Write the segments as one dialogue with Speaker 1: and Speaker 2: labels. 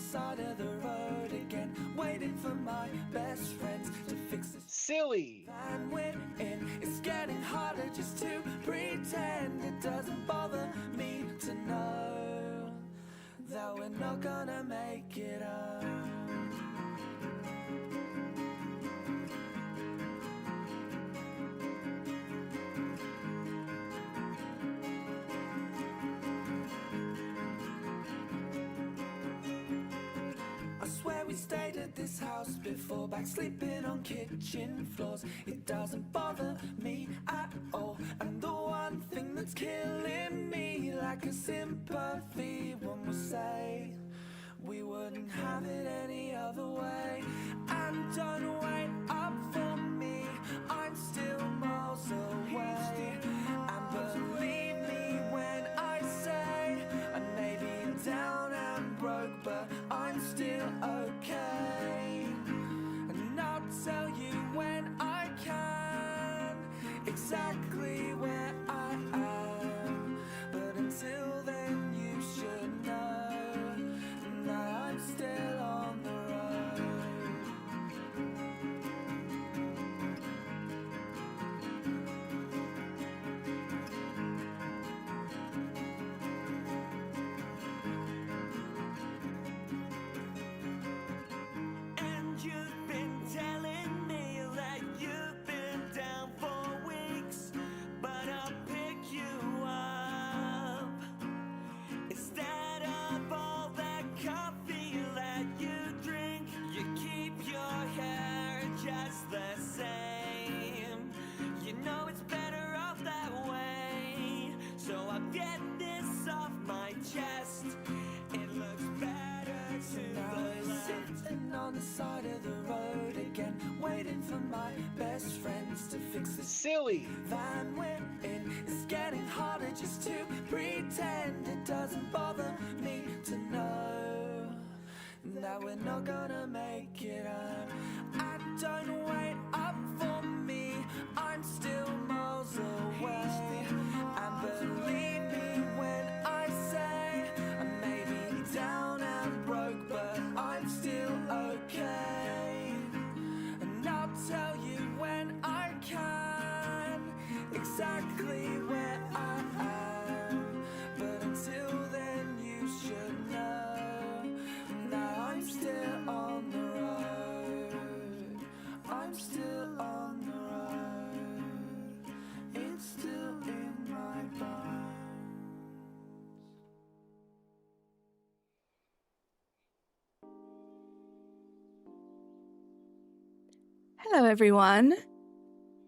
Speaker 1: side of the road again, waiting for my best friends to fix this.
Speaker 2: Silly.
Speaker 1: And we're in, it's getting harder just to pretend. It doesn't bother me to know that we're not gonna make it up. I swear we stayed at this house before, back sleeping on kitchen floors. It doesn't bother me at all, and the one thing that's killing me, like a sympathy, one will say we wouldn't have it any other way. And don't wait up for me, I'm still miles away. And believe me when I say I may be down and broke, but I'm still okay. And I'll tell you when I can exactly where I am. But until then you should know that I'm still on the road. And you've been telling me that you've been down for weeks, but I'll pick you up. Instead of all that coffee that you drink, you keep your hair just the same. You know it's better off that way, so I'll get this off my chest. It looks better to the left. Sitting on the side of the road again, waiting for my best friends to fix this.
Speaker 2: Silly.
Speaker 1: Van we're in, it's getting harder just to pretend. It doesn't bother me to know that we're not gonna make it up. And don't wait up for me, I'm still miles away. And believe me when I say I may be down and broke, but I'm still okay. And I'll tell you when I can exactly where I am. But until then you should know that I'm still on the road. I'm still on the road. It's still in my bones.
Speaker 3: Hello, everyone.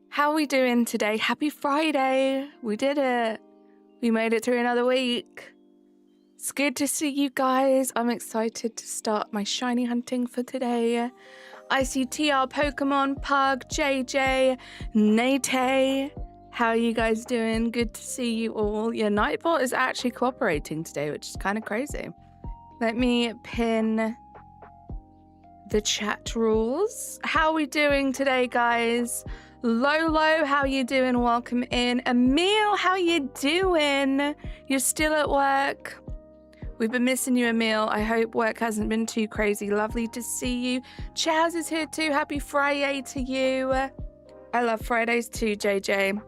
Speaker 3: How are we doing today? Happy Friday. We did it. We made it through another week. It's good to see you guys. I'm excited to start my shiny hunting for today. I see TR, Pokemon, Pug, JJ, Nate. How are you guys doing? Good to see you all. Yeah, Nightbot is actually cooperating today, which is kind of crazy. Let me pin the chat rules. How are we doing today, guys? Lolo, how you doing? Welcome in. Emil, how you doing? You're still at work? We've been missing you, Emil. I hope work hasn't been too crazy. Lovely to see you. Chaz is here too. Happy Friday to you. I love Fridays too, JJ.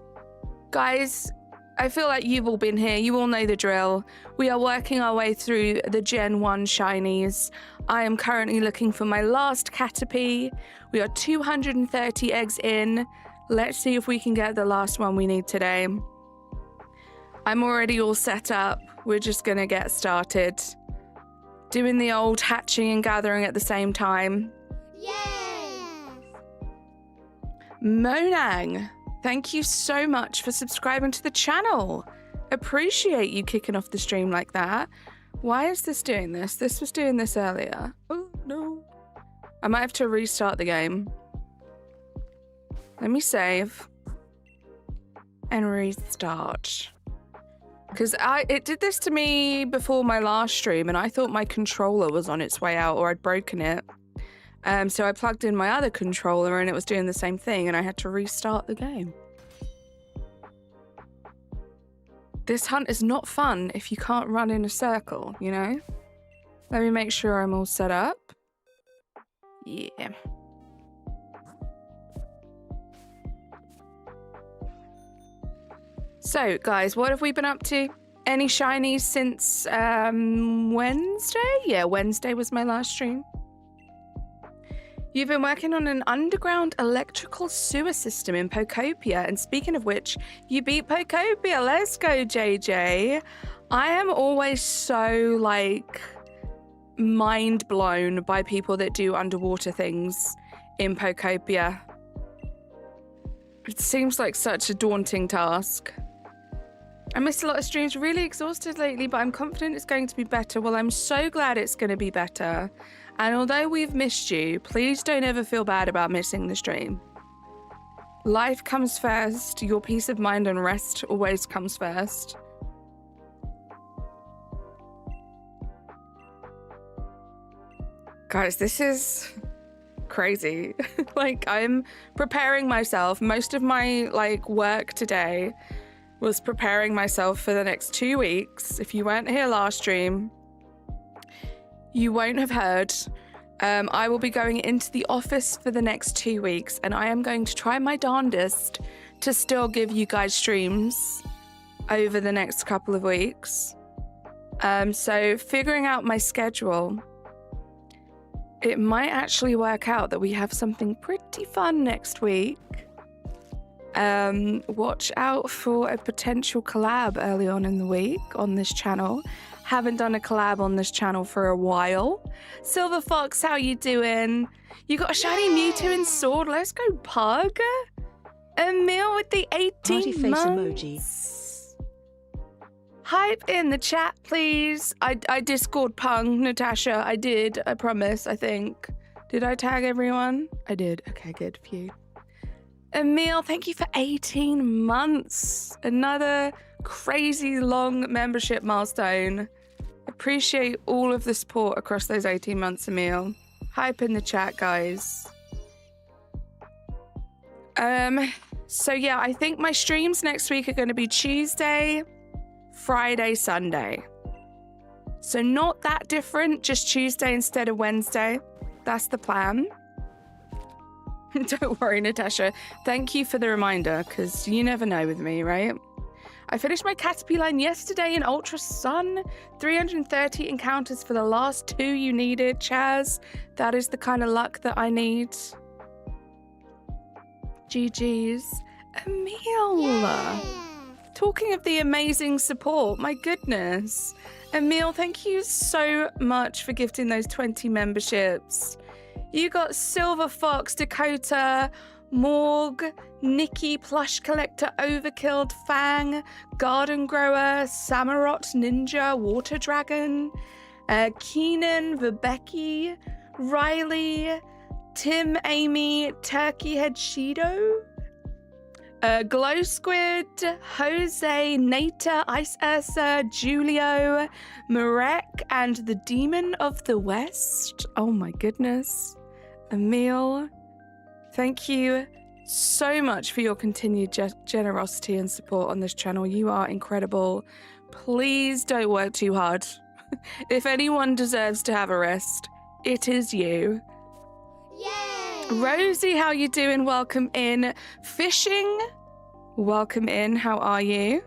Speaker 3: Guys, I feel like you've all been here. You all know the drill. We are working our way through the Gen 1 shinies. I am currently looking for my last Caterpie. We are 230 eggs in. Let's see if we can get the last one we need today. I'm already all set up. We're just going to get started. Doing the old hatching and gathering at the same time.
Speaker 4: Yay!
Speaker 3: Monang, thank you so much for subscribing to the channel. Appreciate you kicking off the stream like that. Why is this doing this? This was doing this earlier. Oh, no. I might have to restart the game. Let me save. And restart. Because it did this to me before my last stream, and I thought my controller was on its way out, or I'd broken it. So I plugged in my other controller, and it was doing the same thing, and I had to restart the game. This hunt is not fun if you can't run in a circle, you know? Let me make sure I'm all set up. Yeah. So, guys, what have we been up to? Any shinies since Wednesday? Yeah, Wednesday was my last stream. You've been working on an underground electrical sewer system in Poptopia. And speaking of which, you beat Poptopia. Let's go, JJ. I am always so, like, mind blown by people that do underwater things in Poptopia. It seems like such a daunting task. I missed a lot of streams, really exhausted lately, but I'm confident it's going to be better. Well, I'm so glad it's going to be better. And although we've missed you, please don't ever feel bad about missing the stream. Life comes first. Your peace of mind and rest always comes first. Guys, this is crazy. Like, I'm preparing myself. Most of my, like, work today was preparing myself for the next 2 weeks. If you weren't here last stream, you won't have heard. I will be going into the office for the next 2 weeks, and I am going to try my darndest to still give you guys streams over the next couple of weeks. So figuring out my schedule, it might actually work out that we have something pretty fun next week. Watch out for a potential collab early on in the week on this channel. Haven't done a collab on this channel for a while. Silver Fox, how you doing? You got a shiny Mewtwo and sword. Let's go, Pug. Emil with the 18 months. Emoji. Hype in the chat, please. I Discord pung Natasha. I did. I promise. I think. Did I tag everyone? I did. Okay, good. Phew. Emil, thank you for 18 months. Another crazy long membership milestone. Appreciate all of the support across those 18 months, Emil. Hype in the chat, guys. So yeah, I think my streams next week are going to be Tuesday, Friday, Sunday. So not that different, just Tuesday instead of Wednesday. That's the plan. Don't worry, Natasha. Thank you for the reminder, because you never know with me, right? I finished my Caterpie line yesterday in Ultra Sun. 330 encounters for the last 2 you needed, Chaz. That is the kind of luck that I need. GG's. Emil!
Speaker 4: Yeah.
Speaker 3: Talking of the amazing support, my goodness. Emil, thank you so much for gifting those 20 memberships. You got Silver Fox, Dakota, Morg, Nikki, Plush Collector, Overkilled, Fang, Garden Grower, Samurott, Ninja, Water Dragon, Keenan, Vibeki, Riley, Tim, Amy, Turkey Head Shido, Glow Squid, Jose, Nata, Ice Ursa, Julio, Marek, and the Demon of the West. Oh my goodness. Emil, thank you so much for your continued generosity and support on this channel. You are incredible. Please don't work too hard. If anyone deserves to have a rest, it is you.
Speaker 4: Yay!
Speaker 3: Rosie, how you doing? Welcome in. Fishing, welcome in. How are you?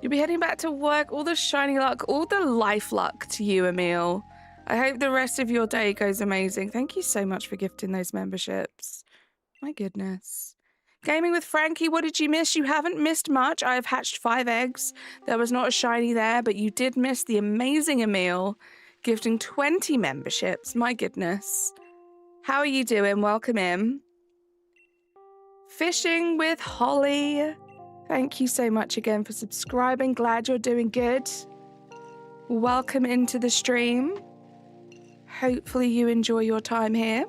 Speaker 3: You'll be heading back to work. All the shiny luck, all the life luck to you, Emil. I hope the rest of your day goes amazing. Thank you so much for gifting those memberships. My goodness. Gaming with Frankie, what did you miss? You haven't missed much. I have hatched 5 eggs. There was not a shiny there, but you did miss the amazing Emil gifting 20 memberships. My goodness. How are you doing? Welcome in. Fishing with Holly. Thank you so much again for subscribing. Glad you're doing good. Welcome into the stream. Hopefully you enjoy your time here.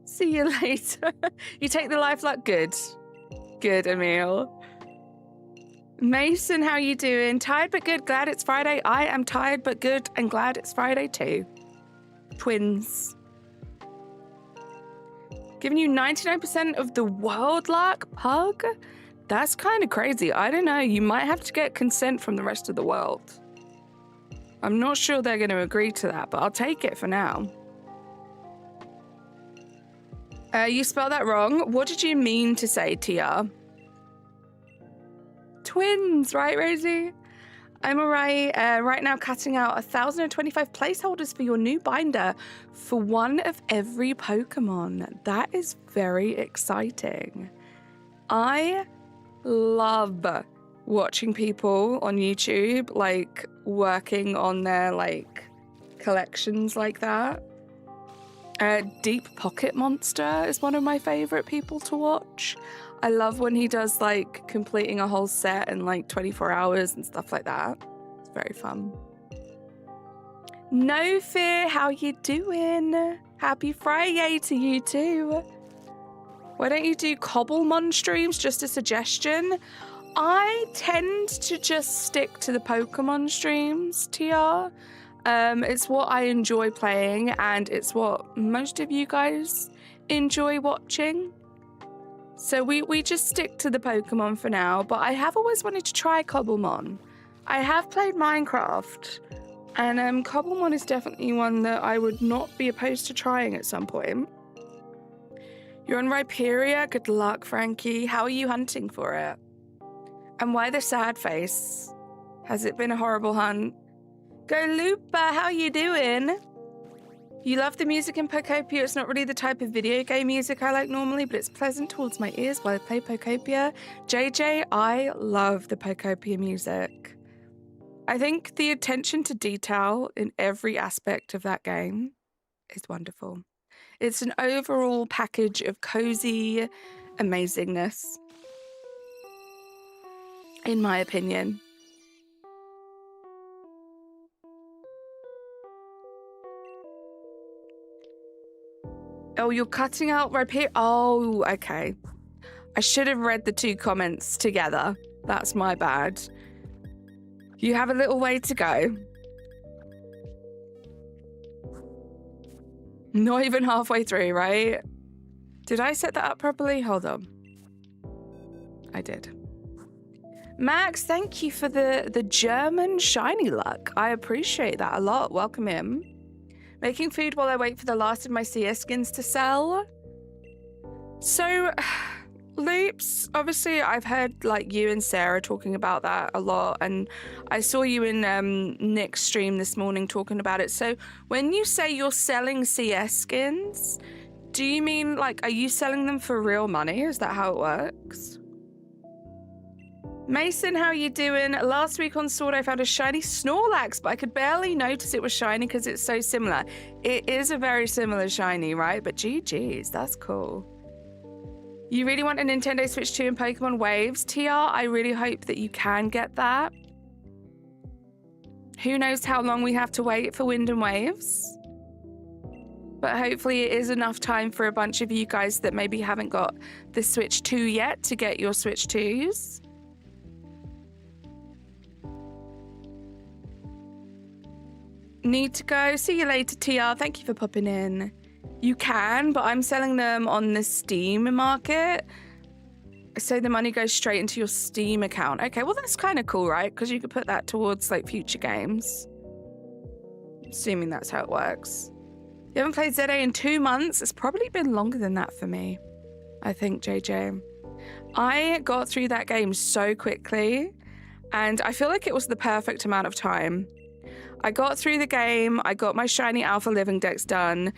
Speaker 3: See you later. You take the life luck? Good. Good, Emil. Mason, how you doing? Tired but good. Glad it's Friday. I am tired but good and glad it's Friday too. Twins. Giving you 99% of the world luck, Pug. That's kind of crazy. I don't know. You might have to get consent from the rest of the world. I'm not sure they're going to agree to that, but I'll take it for now. You spelled that wrong. What did you mean to say, Tia? Twins, right, Rosie? I'm alright. Right now, cutting out 1,025 placeholders for your new binder for one of every Pokemon. That is very exciting. I love watching people on YouTube like working on their like collections like that. Deep Pocket Monster is one of my favorite people to watch. I love when he does like completing a whole set in like 24 hours and stuff like that. It's very fun. No Fear, how you doing? Happy Friday to you too. Why don't you do Cobblemon streams? Just a suggestion. I tend to just stick to the Pokemon streams, TR. It's what I enjoy playing, and it's what most of you guys enjoy watching. So we just stick to the Pokemon for now, but I have always wanted to try Cobblemon. I have played Minecraft, and Cobblemon is definitely one that I would not be opposed to trying at some point. You're on Rhyperia? Good luck, Frankie. How are you hunting for it? And why the sad face? Has it been a horrible hunt? Go Looper, how you doing? You love the music in Poptopia. It's not really the type of video game music I like normally, but it's pleasant towards my ears while I play Poptopia. JJ, I love the Poptopia music. I think the attention to detail in every aspect of that game is wonderful. It's an overall package of cozy amazingness, in my opinion. Oh, you're cutting out right here? Oh, okay. I should have read the two comments together. That's my bad. You have a little way to go. Not even halfway through, right? Did I set that up properly? Hold on. I did. Max, thank you for the German shiny luck. I appreciate that a lot. Welcome in. Making food while I wait for the last of my CS skins to sell. So, Loops, obviously I've heard like you and Sarah talking about that a lot, and I saw you in Nick's stream this morning talking about it. So when you say you're selling CS skins, do you mean like, are you selling them for real money? Is that how it works? Mason, how you doing? Last week on Sword I found a shiny Snorlax, but I could barely notice it was shiny because it's so similar. It is a very similar shiny, right? But GG's, that's cool. You really want a Nintendo Switch 2 and Pokemon Waves? TR, I really hope that you can get that. Who knows how long we have to wait for Wind and Waves? But hopefully it is enough time for a bunch of you guys that maybe haven't got the Switch 2 yet to get your Switch 2s. Need to go. See you later, TR. Thank you for popping in. You can, but I'm selling them on the Steam market. So the money goes straight into your Steam account. Okay, well, that's kind of cool, right? Because you could put that towards like future games. Assuming that's how it works. You haven't played ZA in 2 months? It's probably been longer than that for me, I think, JJ. I got through that game so quickly, and I feel like it was the perfect amount of time. I got through the game, I got my shiny alpha living dex done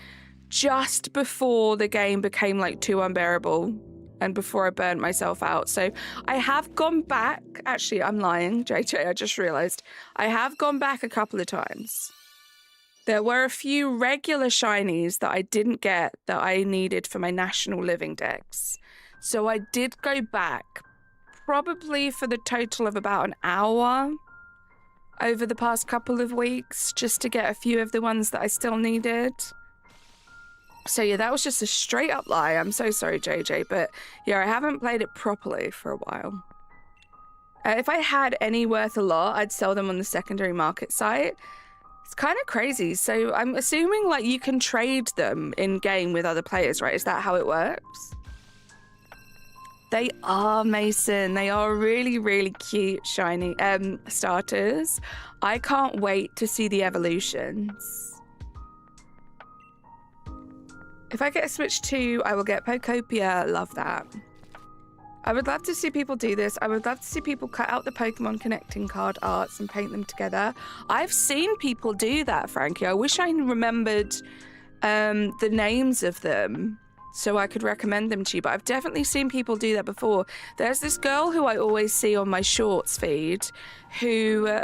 Speaker 3: just before the game became like too unbearable and before I burnt myself out. So I have gone back, actually I'm lying, JJ, I just realized. I have gone back a couple of times. There were a few regular shinies that I didn't get that I needed for my national living dex. So I did go back probably for the total of about an hour over the past couple of weeks just to get a few of the ones that I still needed. So yeah, that was just a straight up lie. I'm so sorry, JJ, but yeah, I haven't played it properly for a while. If I had any worth a lot, I'd sell them on the secondary market site. It's kind of crazy. So I'm assuming like you can trade them in game with other players, right? Is that how it works? They are, Mason. They are really, really cute, shiny starters. I can't wait to see the evolutions. If I get a Switch 2, I will get Poptopia. Love that. I would love to see people do this. I would love to see people cut out the Pokemon connecting card arts and paint them together. I've seen people do that, Frankie. I wish I remembered the names of them so I could recommend them to you, but I've definitely seen people do that before. There's this girl who I always see on my shorts feed who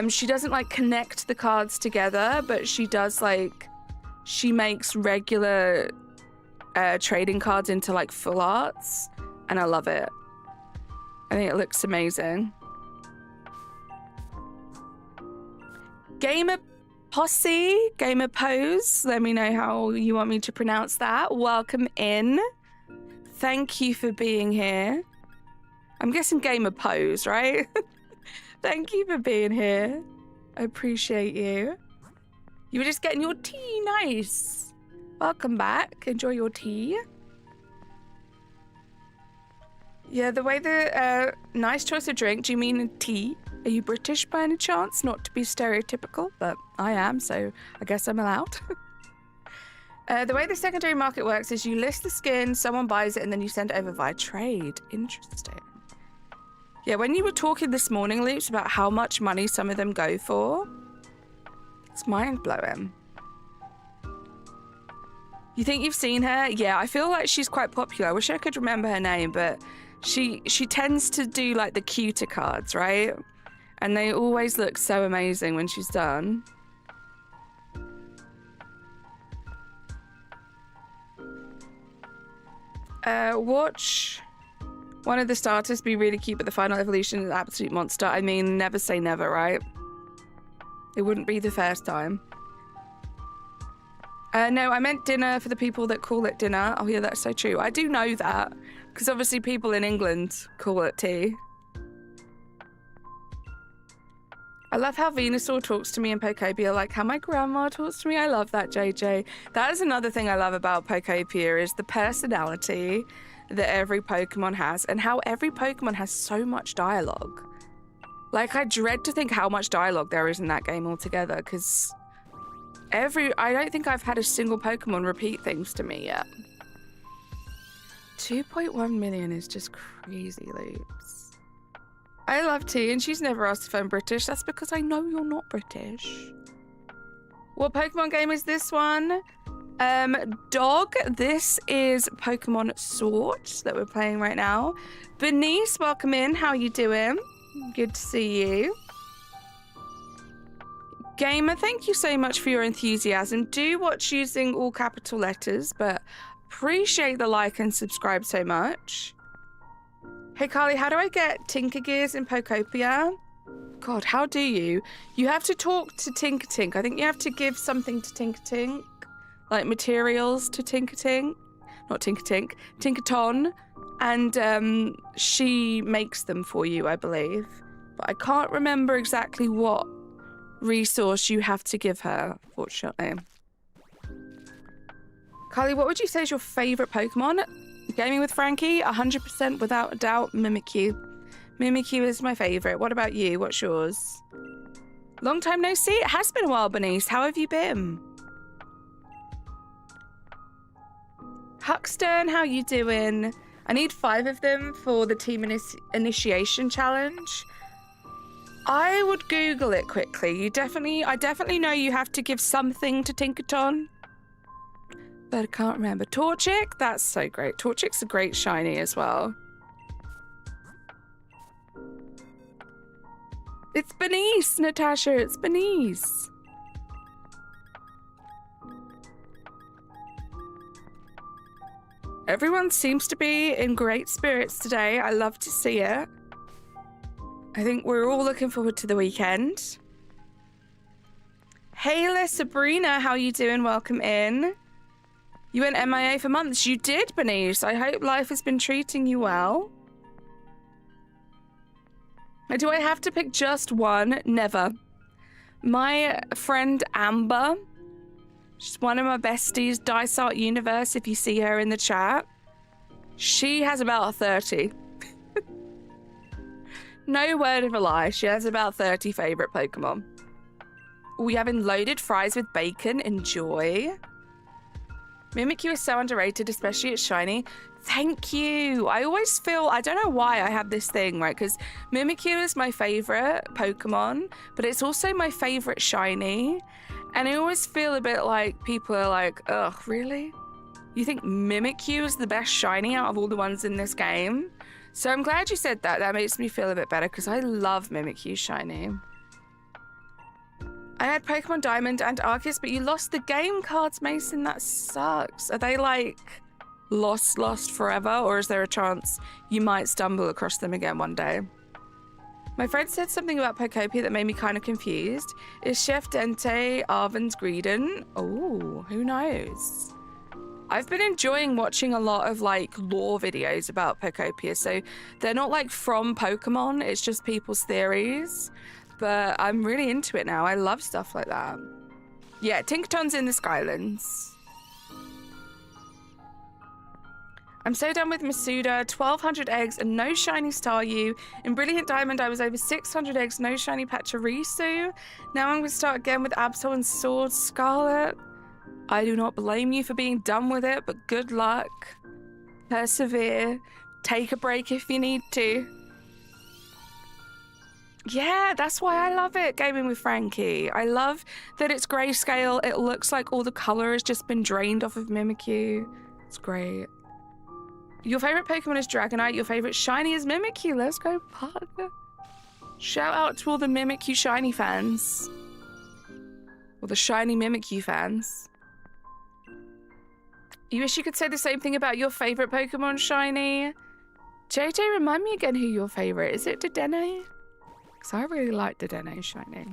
Speaker 3: she doesn't like connect the cards together, but she does like, she makes regular trading cards into like full arts, and I love it. I think it looks amazing. Gamer Posse, Gamer Pose, let me know how you want me to pronounce that. Welcome in. Thank you for being here. I'm guessing Gamer Pose, right? Thank you for being here. I appreciate you. You were just getting your tea, nice. Welcome back, enjoy your tea. Yeah, the way the nice choice of drink, do you mean tea? Are you British by any chance? Not to be stereotypical, but I am, so I guess I'm allowed. The way the secondary market works is you list the skin, someone buys it, and then you send it over via trade. Interesting. Yeah, when you were talking this morning, Loops, about how much money some of them go for, it's mind-blowing. You think you've seen her? Yeah, I feel like she's quite popular. I wish I could remember her name, but she tends to do like the cuter cards, right? And they always look so amazing when she's done. Watch one of the starters be really cute, but the final evolution is an absolute monster. I mean, never say never, right? It wouldn't be the first time. No, I meant dinner for the people that call it dinner. Oh yeah, that's so true. I do know that, because obviously people in England call it tea. I love how Venusaur talks to me in Poptopia, like how my grandma talks to me. I love that, JJ. That is another thing I love about Poptopia, is the personality that every Pokemon has, and how every Pokemon has so much dialogue. Like, I dread to think how much dialogue there is in that game altogether, because I don't think I've had a single Pokemon repeat things to me yet. 2.1 million is just crazy, Loops. I love tea, and she's never asked if I'm British. That's because I know you're not British. What Pokemon game is this one? Dog, this is Pokemon Sword that we're playing right now. Bernice, welcome in. How you doing? Good to see you. Gamer, thank you so much for your enthusiasm. Do watch using all capital letters, but appreciate the like and subscribe so much. Hey Carly, how do I get Tinker Gears in Poptopia? God, how do you? You have to talk to Tinker. I think you have to give something to Tinker, like materials to Tinker. Not Tinker, Tinkerton, and she makes them for you, I believe. But I can't remember exactly what resource you have to give her, fortunately. Carly, what would you say is your favorite Pokemon? Gaming with Frankie, 100% without a doubt, Mimikyu. Mimikyu is my favorite. What about you? What's yours? Long time no see. It has been a while, Bernice. How have you been? Huxton, how you doing? I need 5 of them for the team initiation challenge. I would Google it quickly. I definitely know you have to give something to Tinkerton, but I can't remember. Torchic, that's so great. Torchic's a great shiny as well. It's Bernice, Natasha, it's Bernice. Everyone seems to be in great spirits today. I love to see it. I think we're all looking forward to the weekend. Hey, Sabrina, how you doing? Welcome in. You went MIA for months. You did, Bernice. I hope life has been treating you well. Do I have to pick just one? Never. My friend Amber, she's one of my besties, Dice Art Universe, if you see her in the chat. She has about 30. No word of a lie. She has about 30 favorite Pokemon. We have loaded fries with bacon. Enjoy. Mimikyu is so underrated, especially at shiny. Thank you. I always feel, I don't know why I have this thing, right? Because Mimikyu is my favorite Pokemon, but it's also my favorite shiny. And I always feel a bit like people are like, ugh, really? You think Mimikyu is the best shiny out of all the ones in this game? So I'm glad you said that. That makes me feel a bit better because I love Mimikyu shiny. I had Pokemon Diamond and Arceus, but you lost the game cards, Mason. That sucks. Are they like lost forever, or is there a chance you might stumble across them again one day? My friend said something about Pokopia that made me kind of confused. Is Chef Dente Arven's Greedon? Oh, who knows? I've been enjoying watching a lot of like lore videos about Pokopia, so they're not like from Pokemon, it's just people's theories. But I'm really into it now. I love stuff like that. Yeah, Tinkaton's in the Skylands. I'm so done with Masuda. 1,200 eggs and no shiny Staryu. In Brilliant Diamond, I was over 600 eggs, no shiny Pachirisu. Now I'm going to start again with Absol and Sword Scarlet. I do not blame you for being done with it, but good luck. Persevere. Take a break if you need to. Yeah, that's why I love it, gaming with Frankie. I love that it's grayscale. It looks like all the color has just been drained off of Mimikyu. It's great. Your favorite Pokemon is Dragonite. Your favorite shiny is Mimikyu. Let's go, Pug. Shout out to all the Mimikyu shiny fans. Or the shiny Mimikyu fans. You wish you could say the same thing about your favorite Pokemon shiny? JJ, remind me again who your favorite is. It Dedenne? Because I really like Dedenne shiny.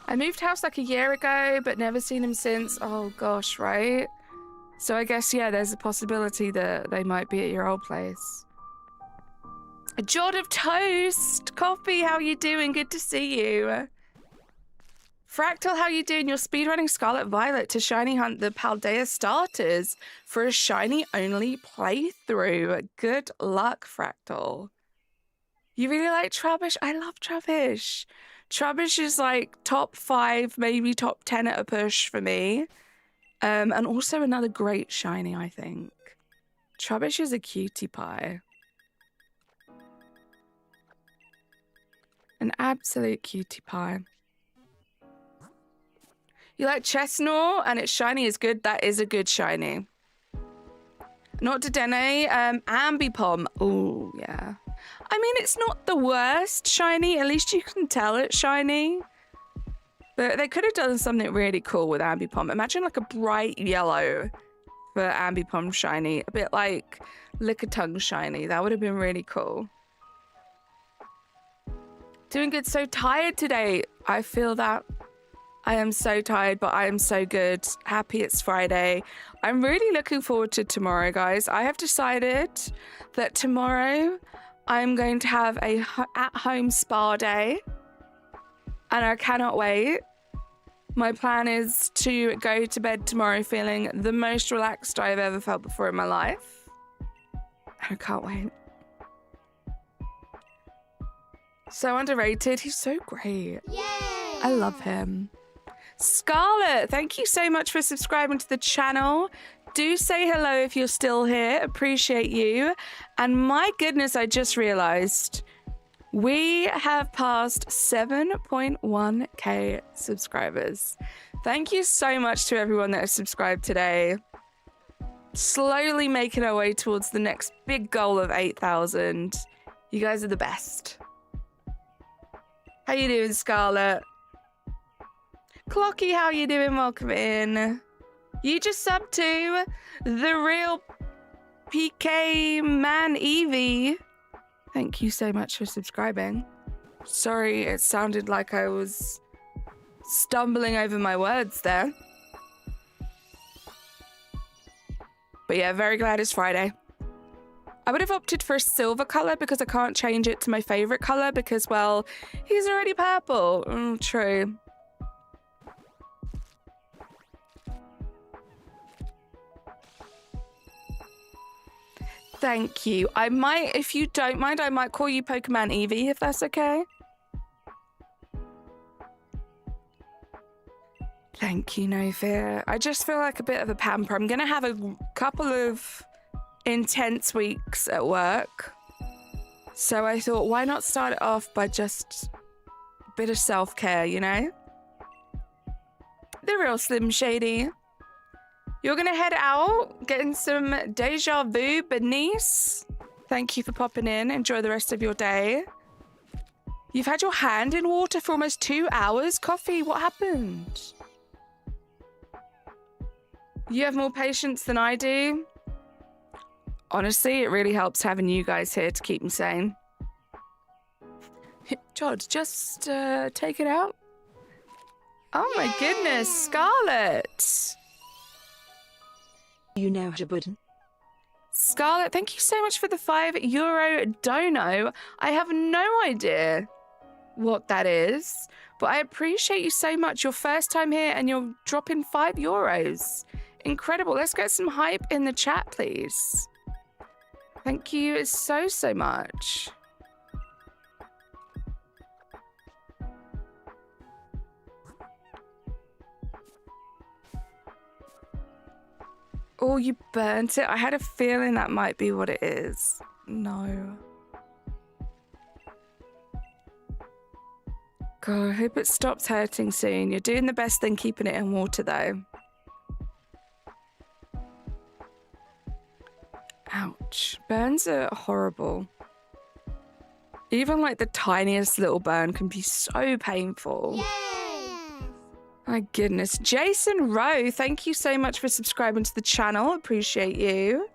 Speaker 3: I moved house like a year ago, but never seen him since. Oh gosh, right? So I guess, yeah, there's a possibility that they might be at your old place. A Jot of Toast! Coffee, how you doing? Good to see you. Fractal, how you doing? You're speedrunning Scarlet Violet to shiny hunt the Paldea starters for a shiny-only playthrough. Good luck, Fractal. You really like Trubbish? I love Trubbish. Trubbish is like top 5, maybe top 10 at a push for me. And also another great shiny, I think. Trubbish is a cutie pie. An absolute cutie pie. You like Chestnut and its shiny is good? That is a good shiny. Not Dedenne, Ambipom. Oh, yeah. I mean, it's not the worst shiny. At least you can tell it's shiny. But they could have done something really cool with Ambipom. Imagine like a bright yellow for Ambipom shiny. A bit like Lickitung shiny. That would have been really cool. Doing good. So tired today. I feel that. I am so tired, but I am so good. Happy it's Friday. I'm really looking forward to tomorrow, guys. I have decided that tomorrow I'm going to have a at-home spa day. And I cannot wait. My plan is to go to bed tomorrow feeling the most relaxed I've ever felt before in my life. I can't wait. So underrated. He's so great.
Speaker 4: Yay!
Speaker 3: I love him. Scarlett, thank you so much for subscribing to the channel. Do say hello if you're still here. Appreciate you. And my goodness, I just realized we have passed 7.1k subscribers. Thank you so much to everyone that has subscribed today. Slowly making our way towards the next big goal of 8,000. You guys are the best. How you doing, Scarlett? Clocky, how you doing? Welcome in. You just subbed to the real PK Man Evie. Thank you so much for subscribing. Sorry, it sounded like I was stumbling over my words there. But yeah, very glad it's Friday. I would have opted for a silver color because I can't change it to my favorite color because, well, he's already purple. True. Thank you. I might, if you don't mind, I might call you Pokemon Eevee, if that's okay. Thank you, No Fear. I just feel like a bit of a pamper. I'm going to have a couple of intense weeks at work. So I thought, why not start it off by just a bit of self-care, you know? The real Slim Shady. You're going to head out, getting some deja vu, Bernice. Thank you for popping in. Enjoy the rest of your day. You've had your hand in water for almost 2 hours. Coffee, what happened? You have more patience than I do. Honestly, it really helps having you guys here to keep me sane. Todd, just take it out. Oh my goodness, Scarlett.
Speaker 2: You know Jabudin.
Speaker 3: Scarlett, thank you so much for the €5 dono. I have no idea what that is, but I appreciate you so much. Your first time here and you're dropping €5. Incredible. Let's get some hype in the chat, please. Thank you so, so much. Oh, you burnt it? I had a feeling that might be what it is. No. God, I hope it stops hurting soon. You're doing the best thing keeping it in water, though. Ouch. Burns are horrible. Even like the tiniest little burn can be so painful.
Speaker 4: Yes.
Speaker 3: My goodness. Jason Rowe, thank you so much for subscribing to the channel. Appreciate you.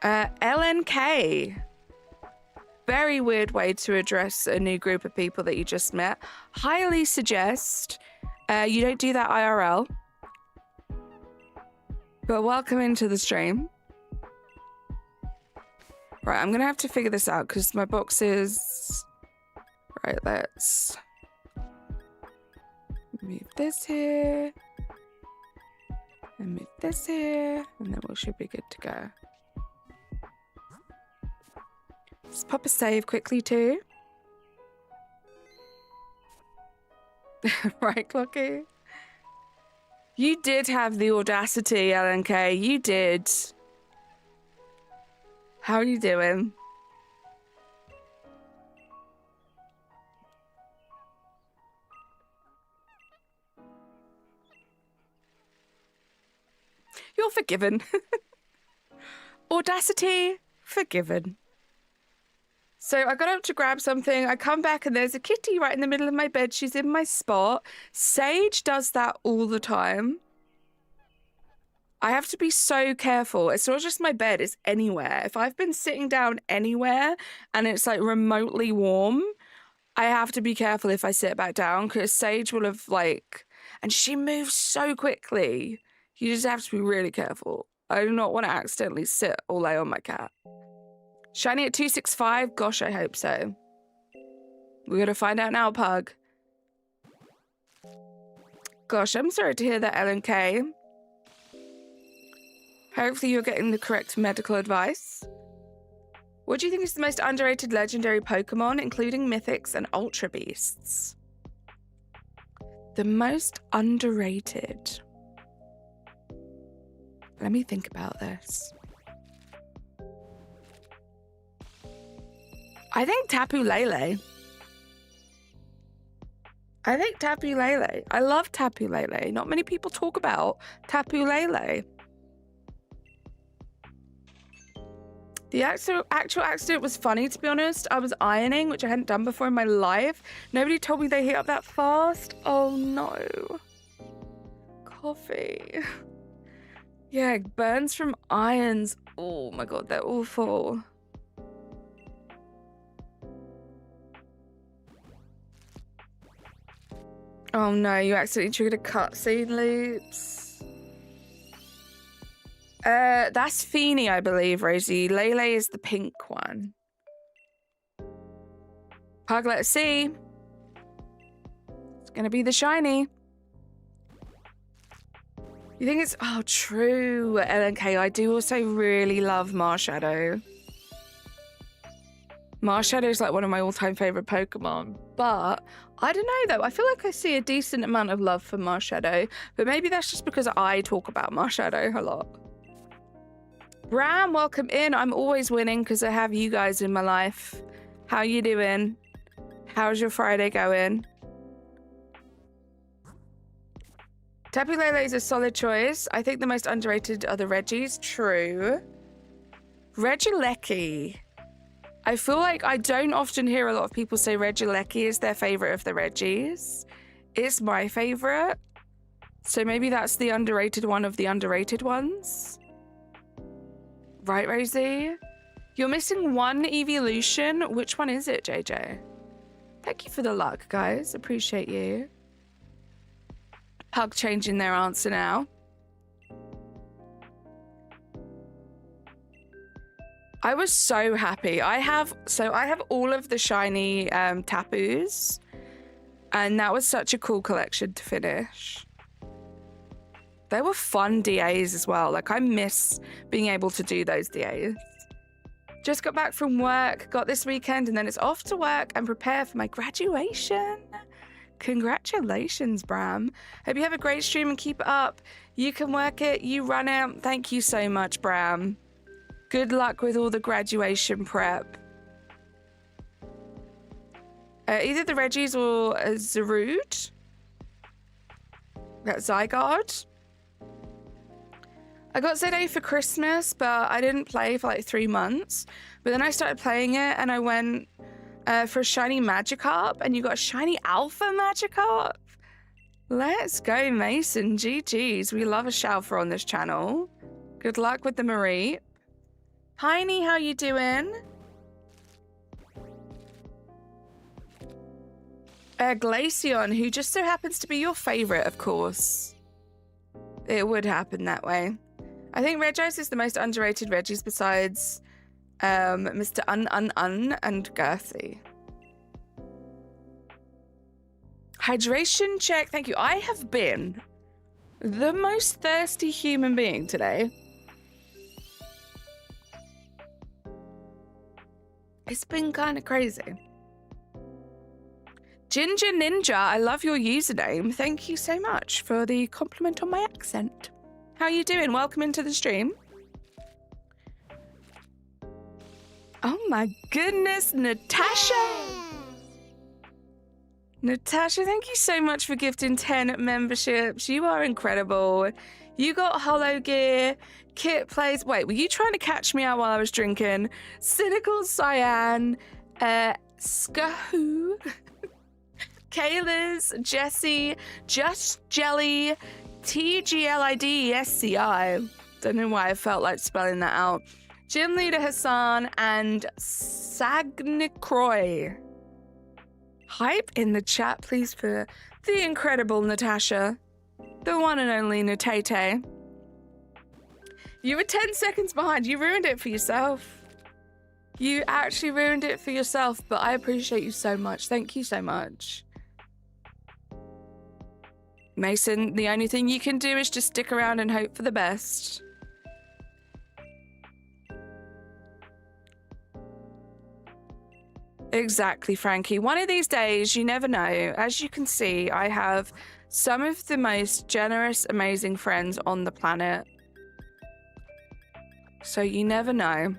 Speaker 3: LNK. Very weird way to address a new group of people that you just met. Highly suggest you don't do that IRL. But welcome into the stream. Right, I'm gonna have to figure this out because my box is... Right, let's move this here. And move this here. And then we should be good to go. Let's pop a save quickly too. Right, Clocky? You did have the audacity, LNK. You did. How are you doing? You're forgiven. Audacity, forgiven. So I got up to grab something. I come back and there's a kitty right in the middle of my bed. She's in my spot. Sage does that all the time. I have to be so careful. It's not just my bed, it's anywhere. If I've been sitting down anywhere and it's like remotely warm, I have to be careful if I sit back down because Sage will have like... And she moves so quickly. You just have to be really careful. I do not want to accidentally sit or lay on my cat. Shiny at 265? Gosh, I hope so. We're going to find out now, Pug. Gosh, I'm sorry to hear that, LNK. Hopefully you're getting the correct medical advice. What do you think is the most underrated legendary Pokemon, including mythics and ultra beasts? The most underrated. Let me think about this. I think Tapu Lele. I love Tapu Lele. Not many people talk about Tapu Lele. The actual accident was funny, to be honest. I was ironing, which I hadn't done before in my life. Nobody told me they heat up that fast. Oh no. Coffee. Yeah, burns from irons. Oh my god, they're awful. Oh no, you accidentally triggered a cutscene loops. That's Feeny, I believe, Rosie. Lele is the pink one. Pug, let's see. It's gonna be the shiny. You think it's... Oh, true. LNK, I do also really love Marshadow. Marshadow is like one of my all-time favorite Pokemon, but I don't know though. I feel like I see a decent amount of love for Marshadow, but maybe that's just because I talk about Marshadow a lot. Bram, welcome in. I'm always winning because I have you guys in my life. How you doing? How's your Friday going? Tapu Lele is a solid choice. I think the most underrated are the Reggies. True. Regieleki. I feel like I don't often hear a lot of people say Regieleki is their favorite of the Reggies. It's my favorite. So maybe that's the underrated one of the underrated ones. Right, Rosie? You're missing one evolution. Which one is it, JJ? Thank you for the luck, guys. Appreciate you. Pug changing their answer now. I was so happy. I have all of the shiny Tapus, and that was such a cool collection to finish. They were fun DAs as well. Like, I miss being able to do those DAs. Just got back from work, got this weekend, and then it's off to work and prepare for my graduation. Congratulations, Bram. Hope you have a great stream and keep it up. You can work it, you run it. Thank you so much, Bram. Good luck with all the graduation prep. Either the Reggies or Zarude. That's Zygarde. I got ZA for Christmas, but I didn't play for like 3 months. But then I started playing it and I went for a shiny Magikarp, and you got a shiny Alpha Magikarp. Let's go, Mason. GG's. We love a Shalfa on this channel. Good luck with the Marie. Piney, how you doing? Glaceon, who just so happens to be your favorite, of course. It would happen that way. I think Regice is the most underrated Reggies besides Mr. Un and Girthy. Hydration check. Thank you. I have been the most thirsty human being today. It's been kind of crazy. Ginger Ninja, I love your username. Thank you so much for the compliment on my accent. How are you doing? Welcome into the stream. Oh my goodness, Natasha. Natasha, thank you so much for gifting 10 memberships. You are incredible. You got Hollow Gear. Kit plays. Wait, were you trying to catch me out while I was drinking? Cynical Cyan, Skahoo, Kayla's, Jessie, Just Jelly, TGLIDSCI. Don't know why I felt like spelling that out. Gym Leader Hassan and Sagnicroy. Hype in the chat, please, for the incredible Natasha. The one and only Natate. You were 10 seconds behind. You ruined it for yourself. You actually ruined it for yourself, but I appreciate you so much. Thank you so much. Mason, the only thing you can do is just stick around and hope for the best. Exactly, Frankie. One of these days, you never know. As you can see, I have some of the most generous, amazing friends on the planet. So you never know.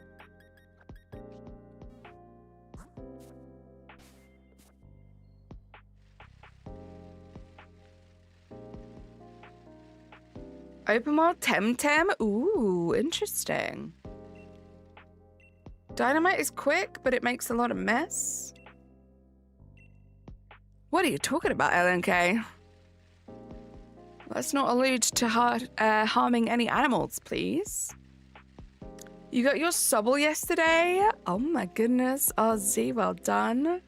Speaker 3: Open world Temtem? Ooh, interesting. Dynamite is quick, but it makes a lot of mess. What are you talking about, LNK? Let's not allude to harming any animals, please. You got your Sobble yesterday? Oh my goodness, Ozzy, well done.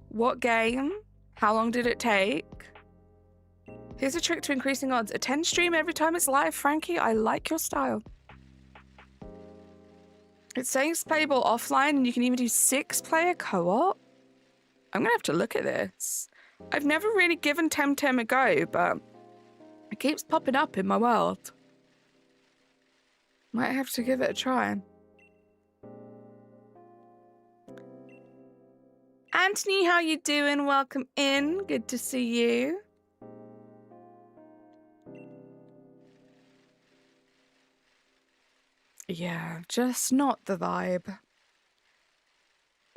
Speaker 3: What game? How long did it take? Here's a trick to increasing odds. Attend stream every time it's live, Frankie. I like your style. It's saying it's playable offline, and you can even do 6-player co-op. I'm gonna have to look at this. I've never really given Temtem a go, but It keeps popping up in my world. Might have to give it a try. Anthony, how you doing? Welcome in. Good to see you. Yeah, just not the vibe.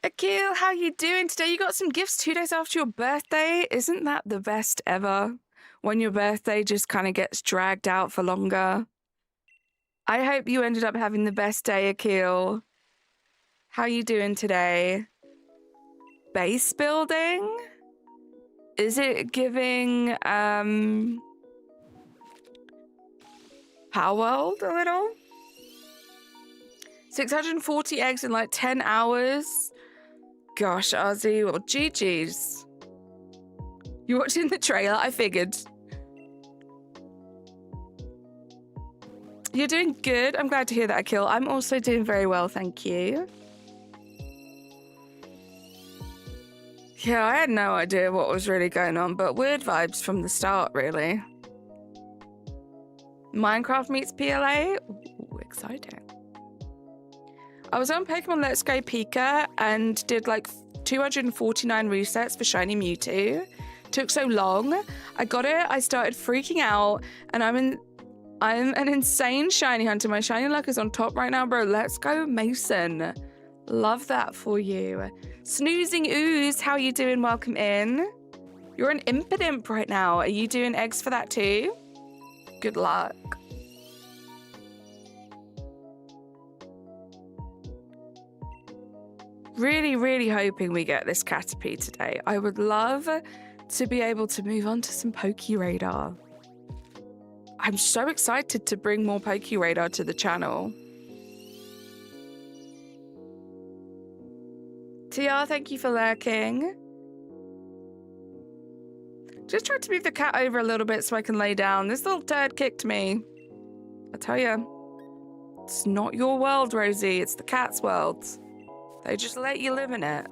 Speaker 3: Akil, how you doing today? You got some gifts 2 days after your birthday. Isn't that the best ever? When your birthday just kind of gets dragged out for longer. I hope you ended up having the best day, Akil. How you doing today? Base building? Is it giving Power World a little? 640 eggs in like 10 hours. Gosh, Ozzy, well, GG's. You watching the trailer? I figured. You're doing good. I'm glad to hear that, Akil. I'm also doing very well, thank you. Yeah, I had no idea what was really going on, but weird vibes from the start, really. Minecraft meets PLA? Ooh, exciting. I was on Pokemon Let's Go Pika and did like 249 resets for Shiny Mewtwo. Took so long. I got it, I started freaking out, and I'm an insane shiny hunter. My shiny luck is on top right now, bro. Let's go, Mason. Love that for you. Snoozing Ooze, how you doing? Welcome in. You're an Impidimp right now. Are you doing eggs for that too? Good luck. Really, really hoping we get this Caterpie today. I would love to be able to move on to some Pokeradar. I'm so excited to bring more Pokeradar to the channel. TR, thank you for lurking. Just tried to move the cat over a little bit so I can lay down. This little turd kicked me. I tell you, it's not your world, Rosie. It's the cat's world. They just let you live in it.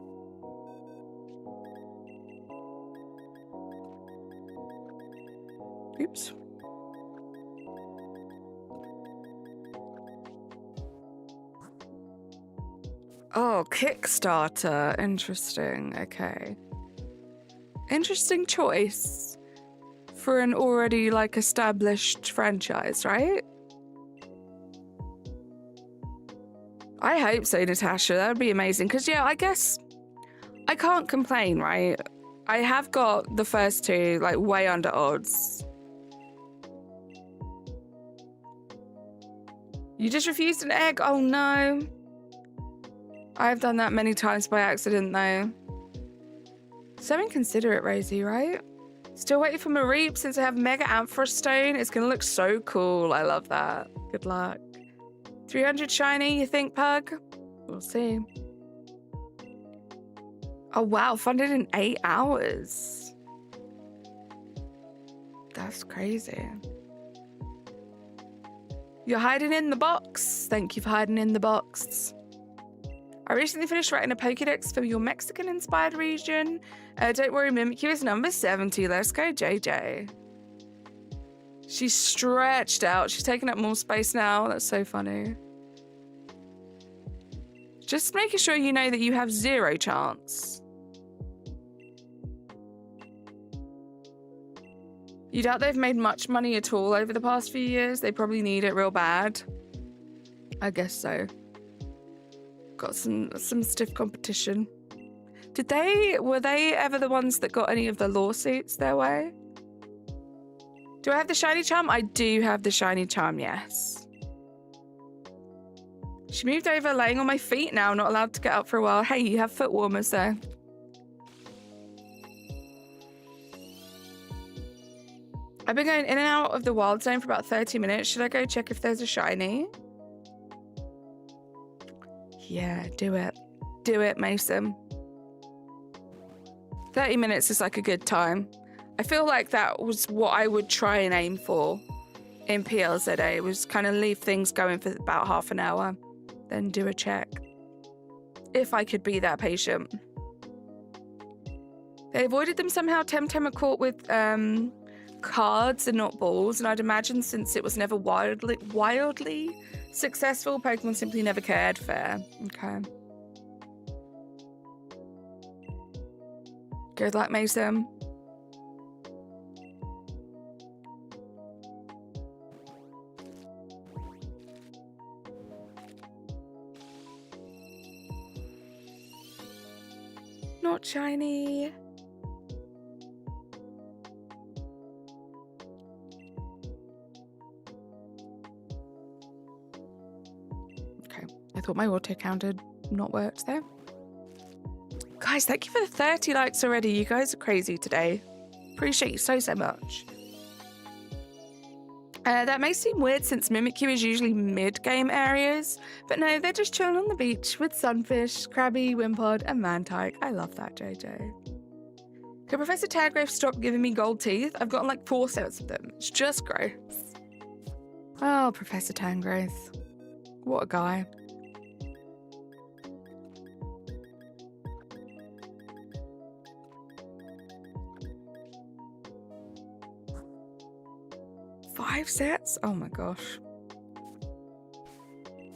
Speaker 3: Oops. Oh, Kickstarter. Interesting. Okay. Interesting choice for an already, like, established franchise, right? I hope so, Natasha. That would be amazing. Because, yeah, I guess I can't complain, right? I have got the first two, like, way under odds. You just refused an egg? Oh, no. I've done that many times by accident, though. So inconsiderate, Rosie, right? Still waiting for Mareep since I have Mega Amethyst Stone. It's going to look so cool. I love that. Good luck. 300 shiny, you think, Pug? We'll see. Oh, wow. Funded in 8 hours. That's crazy. You're hiding in the box. Thank you for hiding in the box. I recently finished writing a Pokédex for your Mexican-inspired region. Don't worry, Mimikyu is number 70. Let's go, JJ. She's stretched out. She's taking up more space now. That's so funny. Just making sure you know that you have 0 chance. You doubt they've made much money at all over the past few years? They probably need it real bad. I guess so. Got some stiff competition. Were they ever the ones that got any of the lawsuits their way? Do I have the shiny charm? I do have the shiny charm, yes. She moved over, laying on my feet now, not allowed to get up for a while. Hey, you have foot warmers there. I've been going in and out of the wild zone for about 30 minutes. Should I go check if there's a shiny? Yeah, do it. Do it, Mason. 30 minutes is like a good time. I feel like that was what I would try and aim for in PLZA. Was kind of leave things going for about half an hour, then do a check. If I could be that patient. They avoided them somehow. Temtem are caught with cards and not balls, and I'd imagine since it was never wildly successful, Pokemon simply never cared. Fair. Okay. Good luck, Mason. Not shiny. Okay, I thought my auto counted not worked there. Guys, thank you for the 30 likes already. You guys are crazy today. Appreciate you so much. That may seem weird since Mimikyu is usually mid-game areas, but no, they're just chilling on the beach with Sunfish, Krabby, Wimpod, and Mantike. I love that, JJ. Can Professor Taggrave stop giving me gold teeth? I've gotten like 4 sets of them. It's just gross. Oh, Professor Tangrave. What a guy. Five sets? Oh my gosh.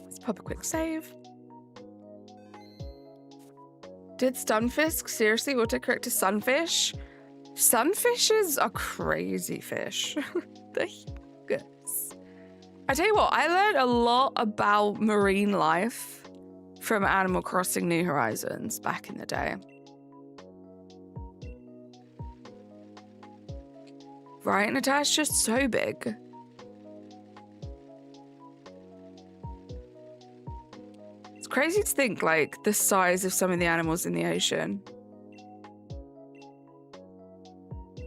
Speaker 3: Let's pop a quick save. Did Stunfisk seriously autocorrect to Sunfish? Sunfishes are crazy fish. They're humongous. I tell you what, I learned a lot about marine life from Animal Crossing New Horizons back in the day. Right, Natasha's just so big. It's crazy to think, like, the size of some of the animals in the ocean.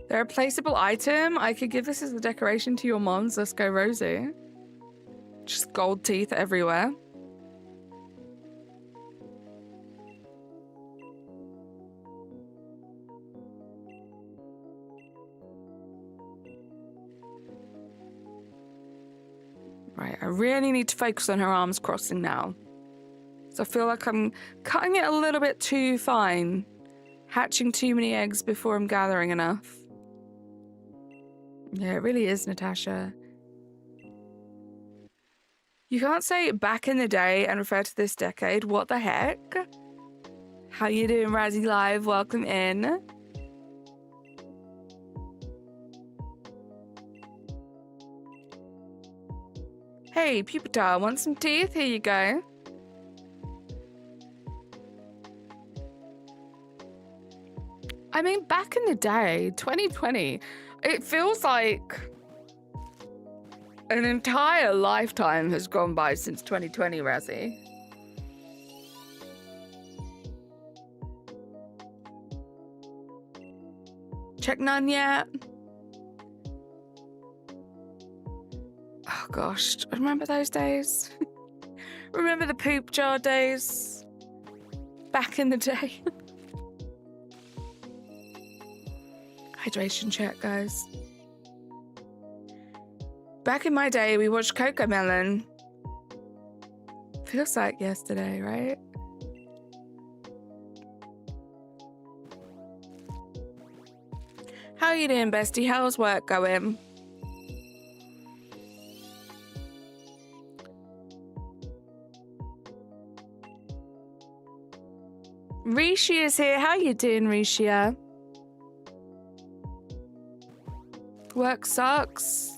Speaker 3: They're a placeable item. I could give this as a decoration to your moms. Let's go, Rosie. Just gold teeth everywhere. Right, I really need to focus on her arms crossing now. So I feel like I'm cutting it a little bit too fine. Hatching too many eggs before I'm gathering enough. Yeah, it really is, Natasha. You can't say back in the day and refer to this decade. What the heck? How you doing, Razzie Live? Welcome in. Hey, Pupitar, want some teeth? Here you go. I mean, back in the day, 2020, it feels like an entire lifetime has gone by since 2020, Razzie. Check none yet. Oh gosh, remember those days? Remember the poop jar days? Back in the day. Hydration check, guys. Back in my day, we watched Cocomelon. Feels like yesterday, right? How you doing, bestie? How's work going? Rishi is here. How you doing, Rishia? Work sucks.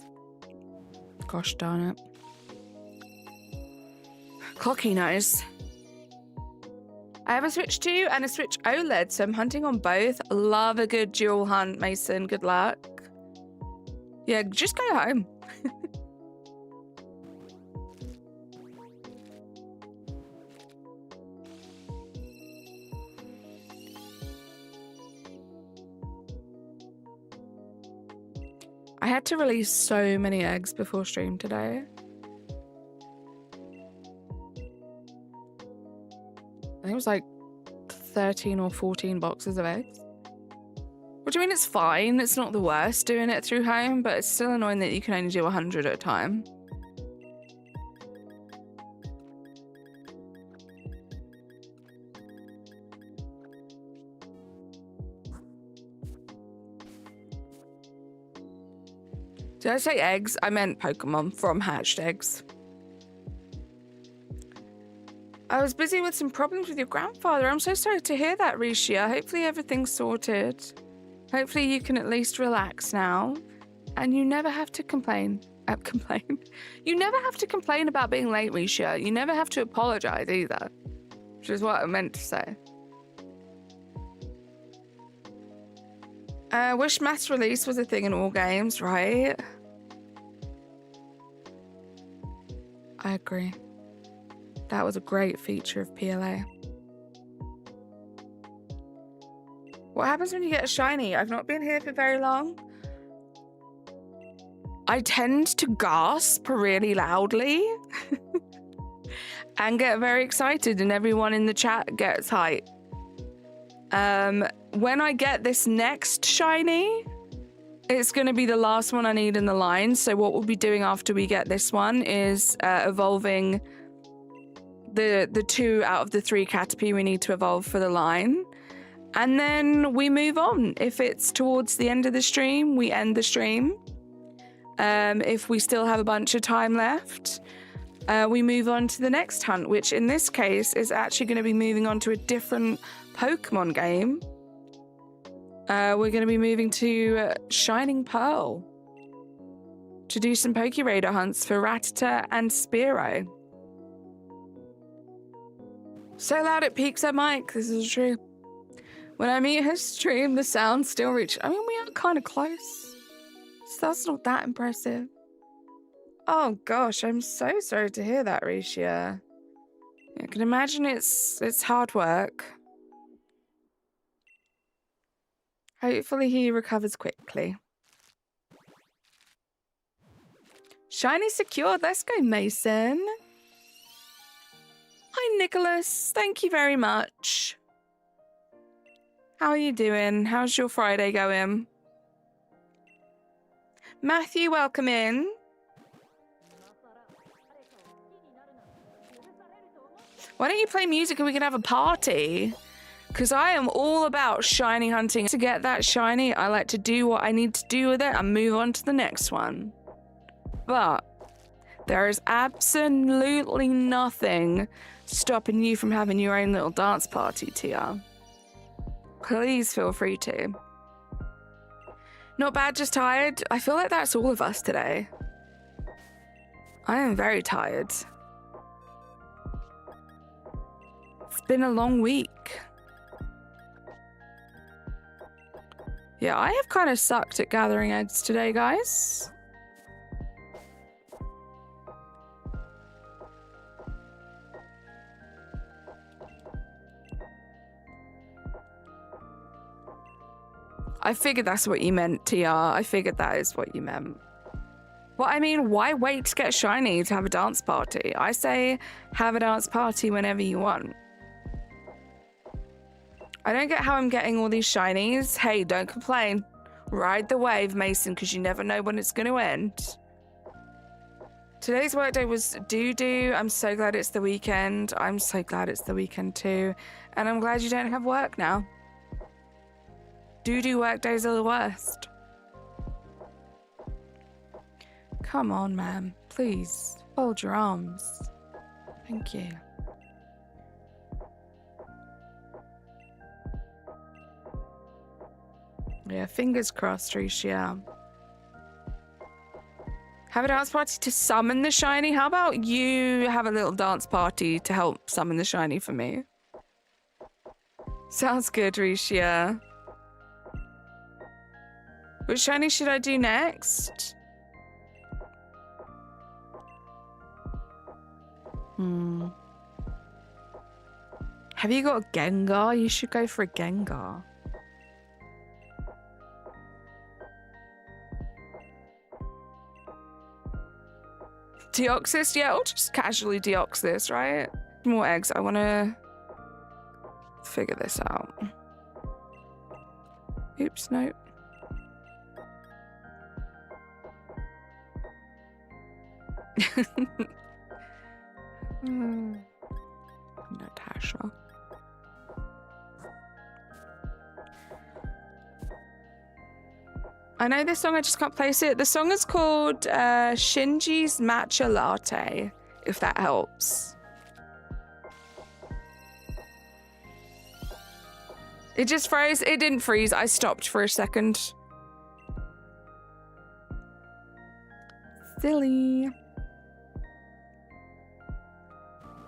Speaker 3: Gosh darn it. Clocky knows. I have a Switch 2 and a Switch OLED, so I'm hunting on both. Love a good dual hunt, Mason. Good luck. Yeah, just go home. I had to release so many eggs before stream today. I think it was like 13 or 14 boxes of eggs. What do you mean it's fine? It's not the worst doing it through home, but it's still annoying that you can only do 100 at a time. Did I say eggs? I meant Pokemon from hatched eggs. I was busy with some problems with your grandfather. I'm so sorry to hear that, Rishia. Hopefully everything's sorted. Hopefully you can at least relax now. And you never have to complain. You never have to complain about being late, Rishia. You never have to apologize either. Which is what I meant to say. Wish mass release was a thing in all games, right? I agree. That was a great feature of PLA. What happens when you get a shiny? I've not been here for very long. I tend to gasp really loudly and get very excited, and everyone in the chat gets hype. When I get this next shiny, it's going to be the last one I need in the line. So what we'll be doing after we get this one is evolving the 2 out of the 3 Caterpie we need to evolve for the line. And then we move on. If it's towards the end of the stream, we end the stream. If we still have a bunch of time left, we move on to the next hunt, which in this case is actually going to be moving on to a different Pokemon game. We're going to be moving to Shining Pearl to do some Pokeraider hunts for Rattata and Spearow. So loud it peaks her mic, this is true. When I mute her stream, the sound still reaches. I mean, we are kind of close. So that's not that impressive. Oh gosh, I'm so sorry to hear that, Rishia. I can imagine it's hard work. Hopefully he recovers quickly. Shiny secured. Let's go, Mason. Hi, Nicholas. Thank you very much. How are you doing? How's your Friday going? Matthew, welcome in. Why don't you play music and we can have a party? Because I am all about shiny hunting. To get that shiny, I like to do what I need to do with it and move on to the next one. But there is absolutely nothing stopping you from having your own little dance party, Tia. Please feel free to. Not bad, just tired. I feel like that's all of us today. I am very tired. It's been a long week. Yeah, I have kind of sucked at gathering eggs today, guys. I figured that's what you meant, TR. I figured that is what you meant. Well, I mean, why wait to get shiny to have a dance party? I say have a dance party whenever you want. I don't get how I'm getting all these shinies. Hey, don't complain. Ride the wave, Mason, because you never know when it's going to end. Today's workday was doo-doo. I'm so glad it's the weekend. I'm so glad it's the weekend too. And I'm glad you don't have work now. Doo-doo workdays are the worst. Come on, ma'am. Please, fold your arms. Thank you. Yeah, fingers crossed, Risha. Have a dance party to summon the shiny? How about you have a little dance party to help summon the shiny for me? Sounds good, Risha. Which shiny should I do next? Have you got a Gengar? You should go for a Gengar. Deoxys? Yeah, I'll just casually Deoxys, right? More eggs. I want to figure this out. Oops, nope. Natasha. I know this song, I just can't place it. The song is called Shinji's Matcha Latte, if that helps. It just froze. It didn't freeze. I stopped for a second. Silly.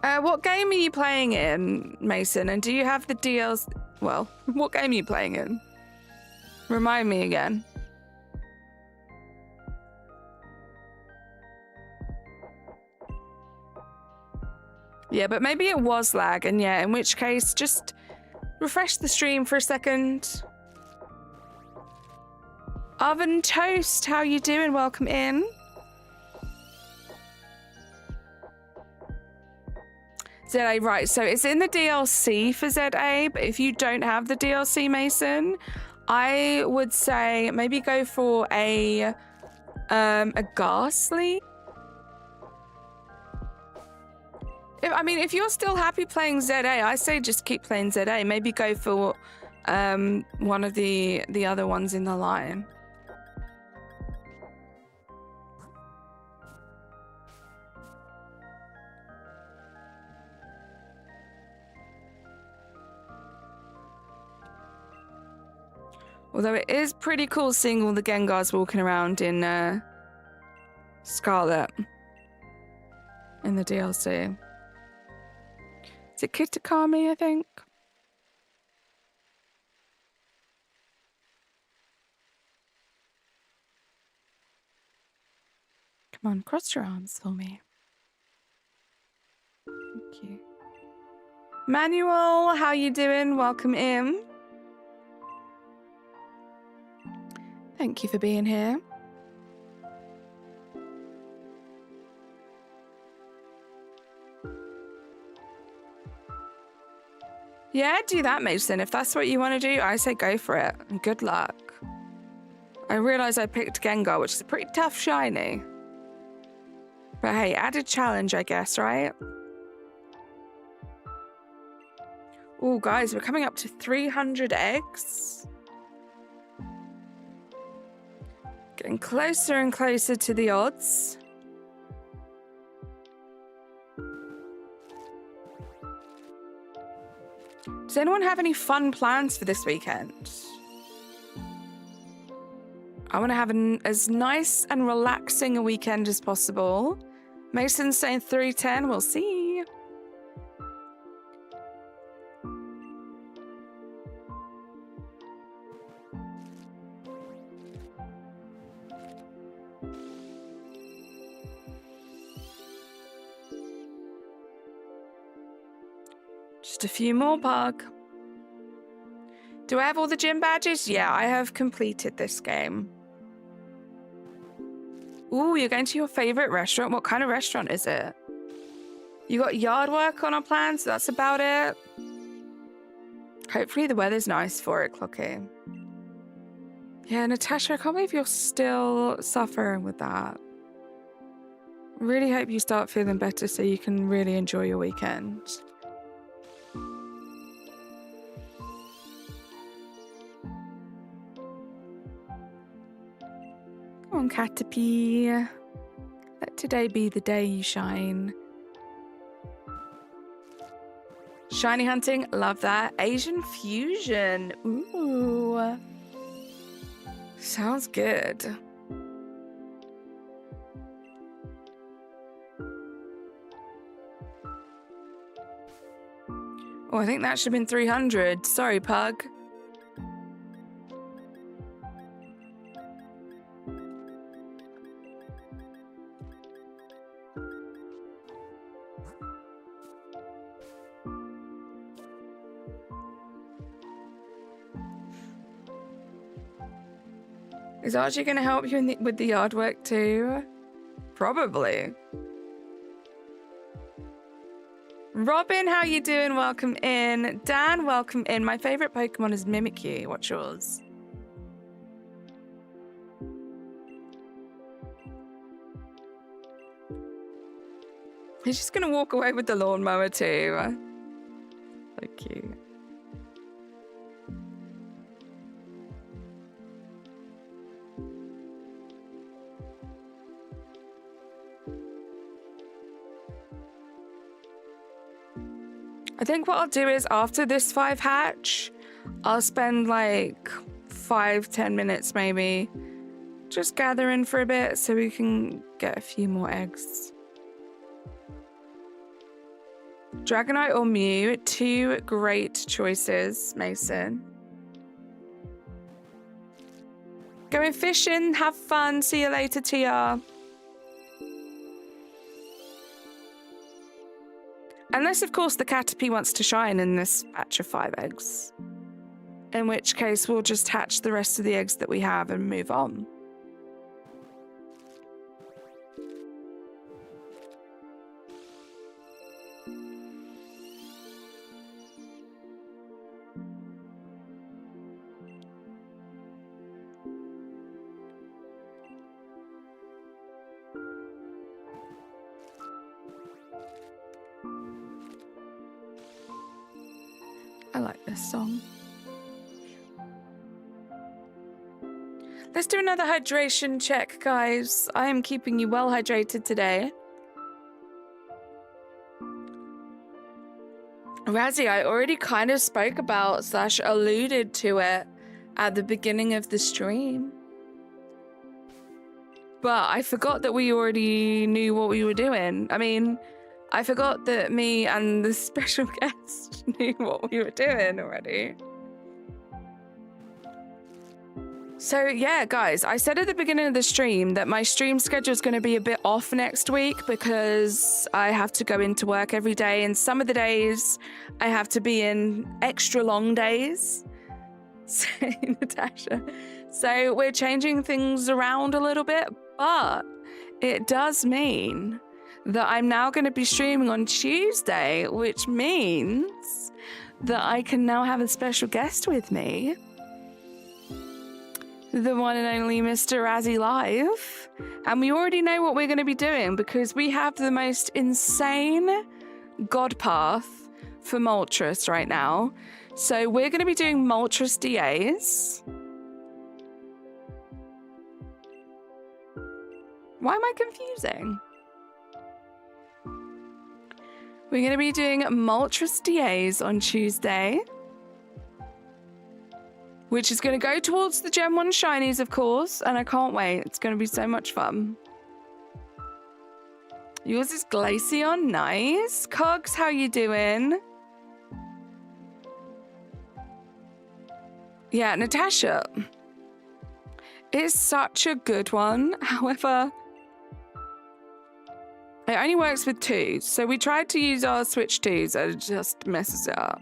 Speaker 3: What game are you playing in, Mason? And do you have the DLC? Well, what game are you playing in? Remind me again. Yeah, but maybe it was lag, and yeah, in which case, just refresh the stream for a second. Oven Toast, how you doing? Welcome in. ZA, right, so it's in the DLC for ZA, but if you don't have the DLC, Mason, I would say maybe go for a Ghastly. If you're still happy playing ZA, I say just keep playing ZA. Maybe go for one of the other ones in the line. Although it is pretty cool seeing all the Gengars walking around in Scarlet in the DLC. Is it Kitakami, I think? Come on, cross your arms for me. Thank you. Manuel, how you doing? Welcome in. Thank you for being here. Yeah, do that, Mason. If that's what you want to do, I say go for it. And good luck. I realise I picked Gengar, which is a pretty tough shiny. But hey, added challenge, I guess, right? Oh, guys, we're coming up to 300 eggs. Getting closer and closer to the odds. Does anyone have any fun plans for this weekend? I want to have as nice and relaxing a weekend as possible. Mason's saying 310. We'll see. Just a few more, Pug. Do I have all the gym badges? Yeah, I have completed this game. Ooh, you're going to your favorite restaurant? What kind of restaurant is it? You got yard work on our plans, so that's about it. Hopefully the weather's nice for it, Clocky. Yeah, Natasha, I can't believe you're still suffering with that. I really hope you start feeling better so you can really enjoy your weekend. Come on, Caterpie. Let today be the day you shine. Shiny hunting, love that. Asian fusion, ooh. Sounds good. Oh, I think that should have been 300. Sorry, Pug. Is Archie going to help you with the yard work too? Probably. Robin, how you doing? Welcome in. Dan, welcome in. My favorite Pokemon is Mimikyu. What's yours? He's just going to walk away with the lawnmower too. So cute. I think what I'll do is after this 5 hatch, I'll spend like 5-10 minutes maybe just gathering for a bit so we can get a few more eggs. Dragonite or Mew, 2 great choices, Mason. Going fishing, have fun, see you later, TR. Unless, of course, the Caterpie wants to shine in this batch of 5 eggs. In which case, we'll just hatch the rest of the eggs that we have and move on. I like this song. Let's do another hydration check, guys. I am keeping you well hydrated today. Razzie, I already kind of spoke about / alluded to it at the beginning of the stream. But I forgot that we already knew what we were doing. I mean, I forgot that me and the special guest knew what we were doing already. So yeah, guys, I said at the beginning of the stream that my stream schedule is going to be a bit off next week because I have to go into work every day, and some of the days I have to be in extra long days. So, Natasha. So we're changing things around a little bit, but it does mean that I'm now going to be streaming on Tuesday, which means that I can now have a special guest with me. The one and only Mr. Razzie Live. And we already know what we're going to be doing because we have the most insane god path for Moltres right now. So we're going to be doing Moltres DAs. Why am I confusing? We're going to be doing Moltres DAs on Tuesday, which is going to go towards the Gen 1 Shinies, of course, and I can't wait. It's going to be so much fun. Yours is Glaceon. Nice. Cogs, how you doing? Yeah, Natasha. It's such a good one. However, it only works with 2s. So we tried to use our Switch 2s and it just messes it up.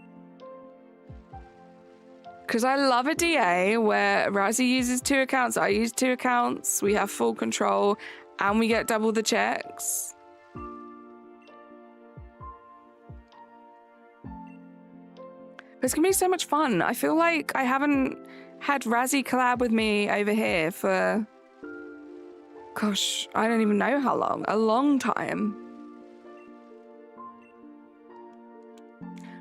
Speaker 3: Because I love a DA where Razzie uses 2 accounts, I use 2 accounts, we have full control, and we get double the checks. But it's going to be so much fun. I feel like I haven't had Razzie collab with me over here for, gosh, I don't even know how long. A long time.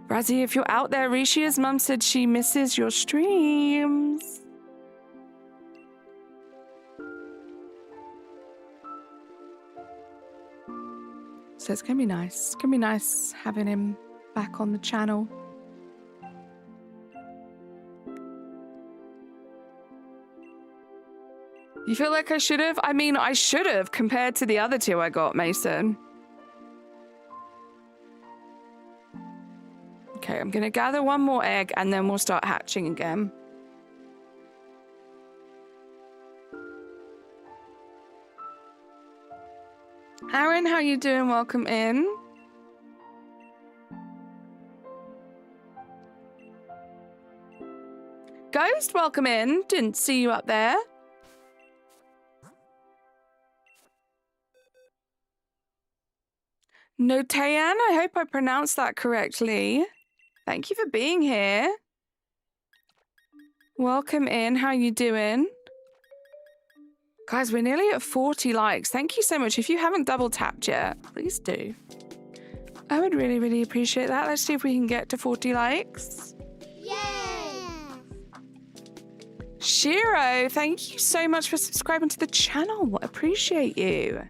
Speaker 3: Razzie, if you're out there, Rishia's mum said she misses your streams. So it's going to be nice. It's going to be nice having him back on the channel. You feel like I should have? I mean, I should have compared to the other 2 I got, Mason. Okay, I'm going to gather one more egg and then we'll start hatching again. Aaron, how you doing? Welcome in. Ghost, welcome in. Didn't see you up there. Notayan, I hope I pronounced that correctly. Thank you for being here. Welcome in. How you doing? Guys, we're nearly at 40 likes. Thank you so much. If you haven't double tapped yet, please do. I would really, really appreciate that. Let's see if we can get to 40 likes.
Speaker 4: Yay!
Speaker 3: Shiro, thank you so much for subscribing to the channel. Appreciate you.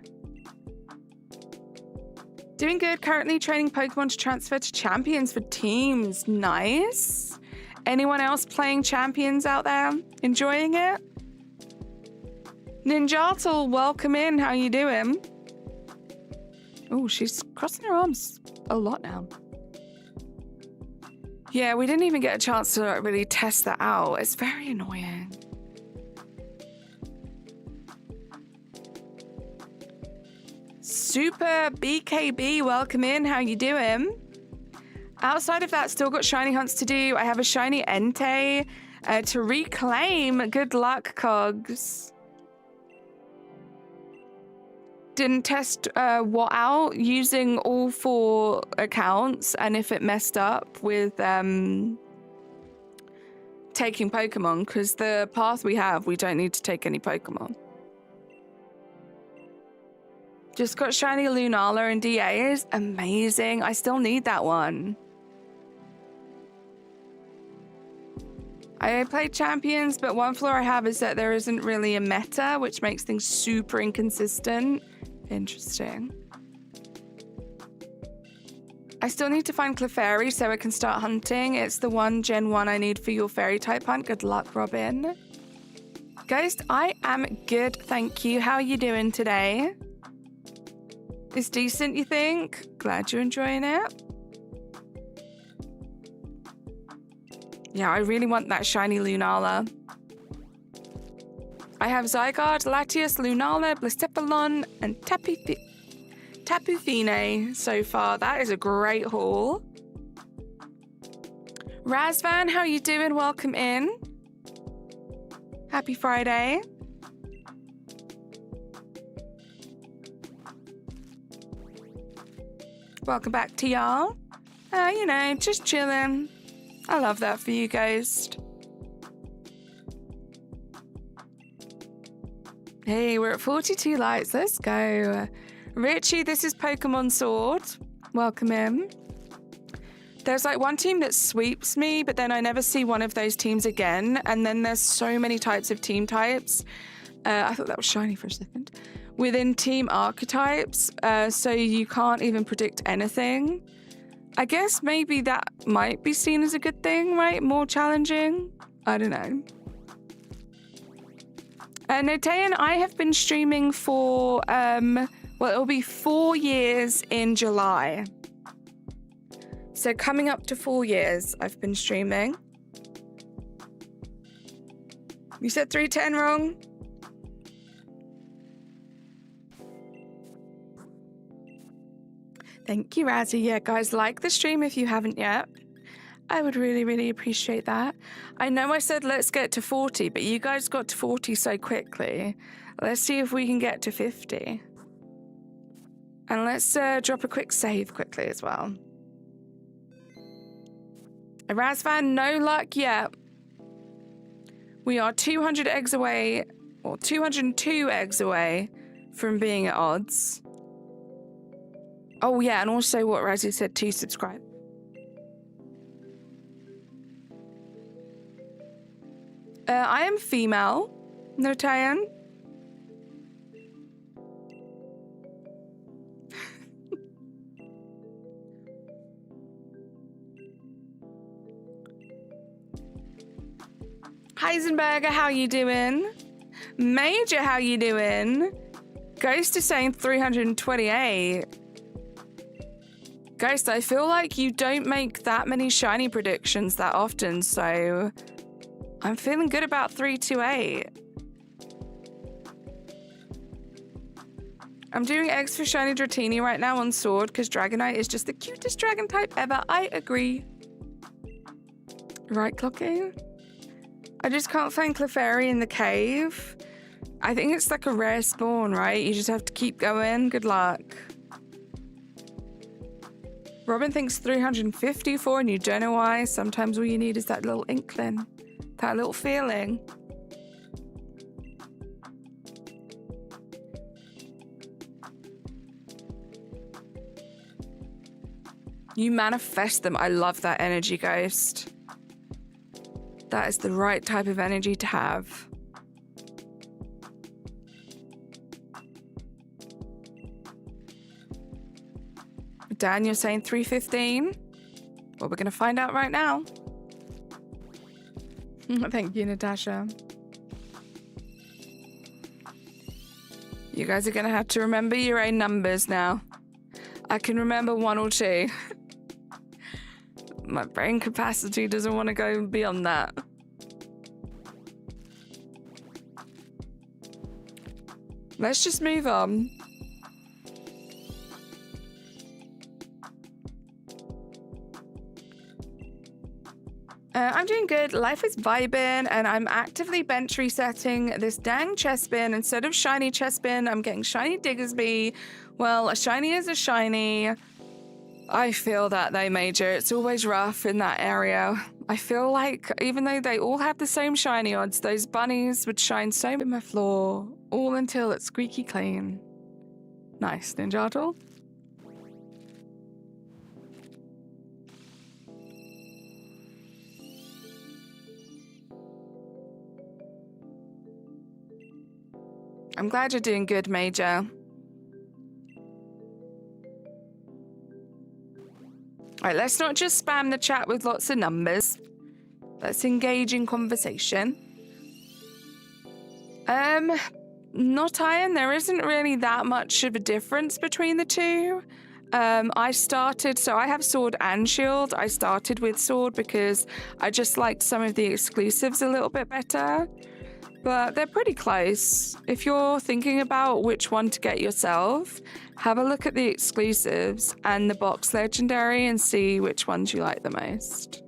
Speaker 3: Doing good. Currently training Pokemon to transfer to champions for teams. Nice. Anyone else playing champions out there? Enjoying it? Ninjatle, welcome in. How you doing? Oh, she's crossing her arms a lot now. Yeah, we didn't even get a chance to really test that out. It's very annoying. Super BKB, welcome in. How you doing? Outside of that, still got shiny hunts to do. I have a shiny Entei to reclaim. Good luck, Cogs. Didn't test what out using all 4 accounts, and if it messed up with taking Pokemon, because the path we have, we don't need to take any Pokemon. Just got shiny Lunala and DA is amazing. I still need that one. I play champions, but one flaw I have is that there isn't really a meta, which makes things super inconsistent. Interesting. I still need to find Clefairy so I can start hunting. It's the one Gen 1 I need for your fairy type hunt. Good luck, Robin. Ghost, I am good, thank you. How are you doing today? It's decent, you think? Glad you're enjoying it. Yeah, I really want that shiny Lunala. I have Zygarde, Latias, Lunala, Blacephalon, and Tapufine so far. That is a great haul. Razvan, how you doing? Welcome in. Happy Friday. Welcome back to y'all. You know, just chilling. I love that for you, Ghost. Hey, we're at 42 likes. Let's go. Richie, this is Pokemon Sword. Welcome in. There's like one team that sweeps me, but then I never see one of those teams again. And then there's so many types of team types. I thought that was shiny for a second. Within team archetypes, so you can't even predict anything. I guess maybe that might be seen as a good thing, right? More challenging? I don't know. Notean, I have been streaming for, well, it'll be 4 years in July. So coming up to 4 years, I've been streaming. You said 310 wrong? Thank you, Razzie. Yeah, guys, like the stream if you haven't yet. I would really, really appreciate that. I know I said let's get to 40, but you guys got to 40 so quickly. Let's see if we can get to 50. And let's drop a quick save quickly as well. Razvan, no luck yet. We are 200 eggs away, or 202 eggs away from being at odds. Oh yeah, and also what Razzie said, to subscribe. I am female, Notayan. Heisenberger, how you doing? Major, how you doing? Ghost is saying 328. Ghost, I feel like you don't make that many shiny predictions that often, so I'm feeling good about 328. I'm doing eggs for shiny Dratini right now on Sword because Dragonite is just the cutest dragon type ever. I agree. Right, Clocky? I just can't find Clefairy in the cave. I think it's like a rare spawn, right? You just have to keep going. Good luck. Robin thinks 354 and you don't know why. Sometimes all you need is that little inkling, that little feeling. You manifest them. I love that energy, Ghost. That is the right type of energy to have. Dan, you're saying 3:15? Well, we're going to find out right now. Thank you, Natasha. You guys are going to have to remember your own numbers now. I can remember 1 or 2. My brain capacity doesn't want to go beyond that. Let's just move on. I'm doing good. Life is vibing, and I'm actively bench resetting this dang chestbin. Instead of shiny chestbin, I'm getting shiny Diggersby. Well, a shiny is a shiny. I feel that though, Major. It's always rough in that area. I feel like even though they all have the same shiny odds, those bunnies would shine so in my floor, all until it's squeaky clean. Nice, Ninjato. I'm glad you're doing good, Major. All right, let's not just spam the chat with lots of numbers. Let's engage in conversation. Not iron. There isn't really that much of a difference between the two. I have sword and shield. I started with sword because I just liked some of the exclusives a little bit better. But they're pretty close. If you're thinking about which one to get yourself, have a look at the exclusives and the box legendary and see which ones you like the most.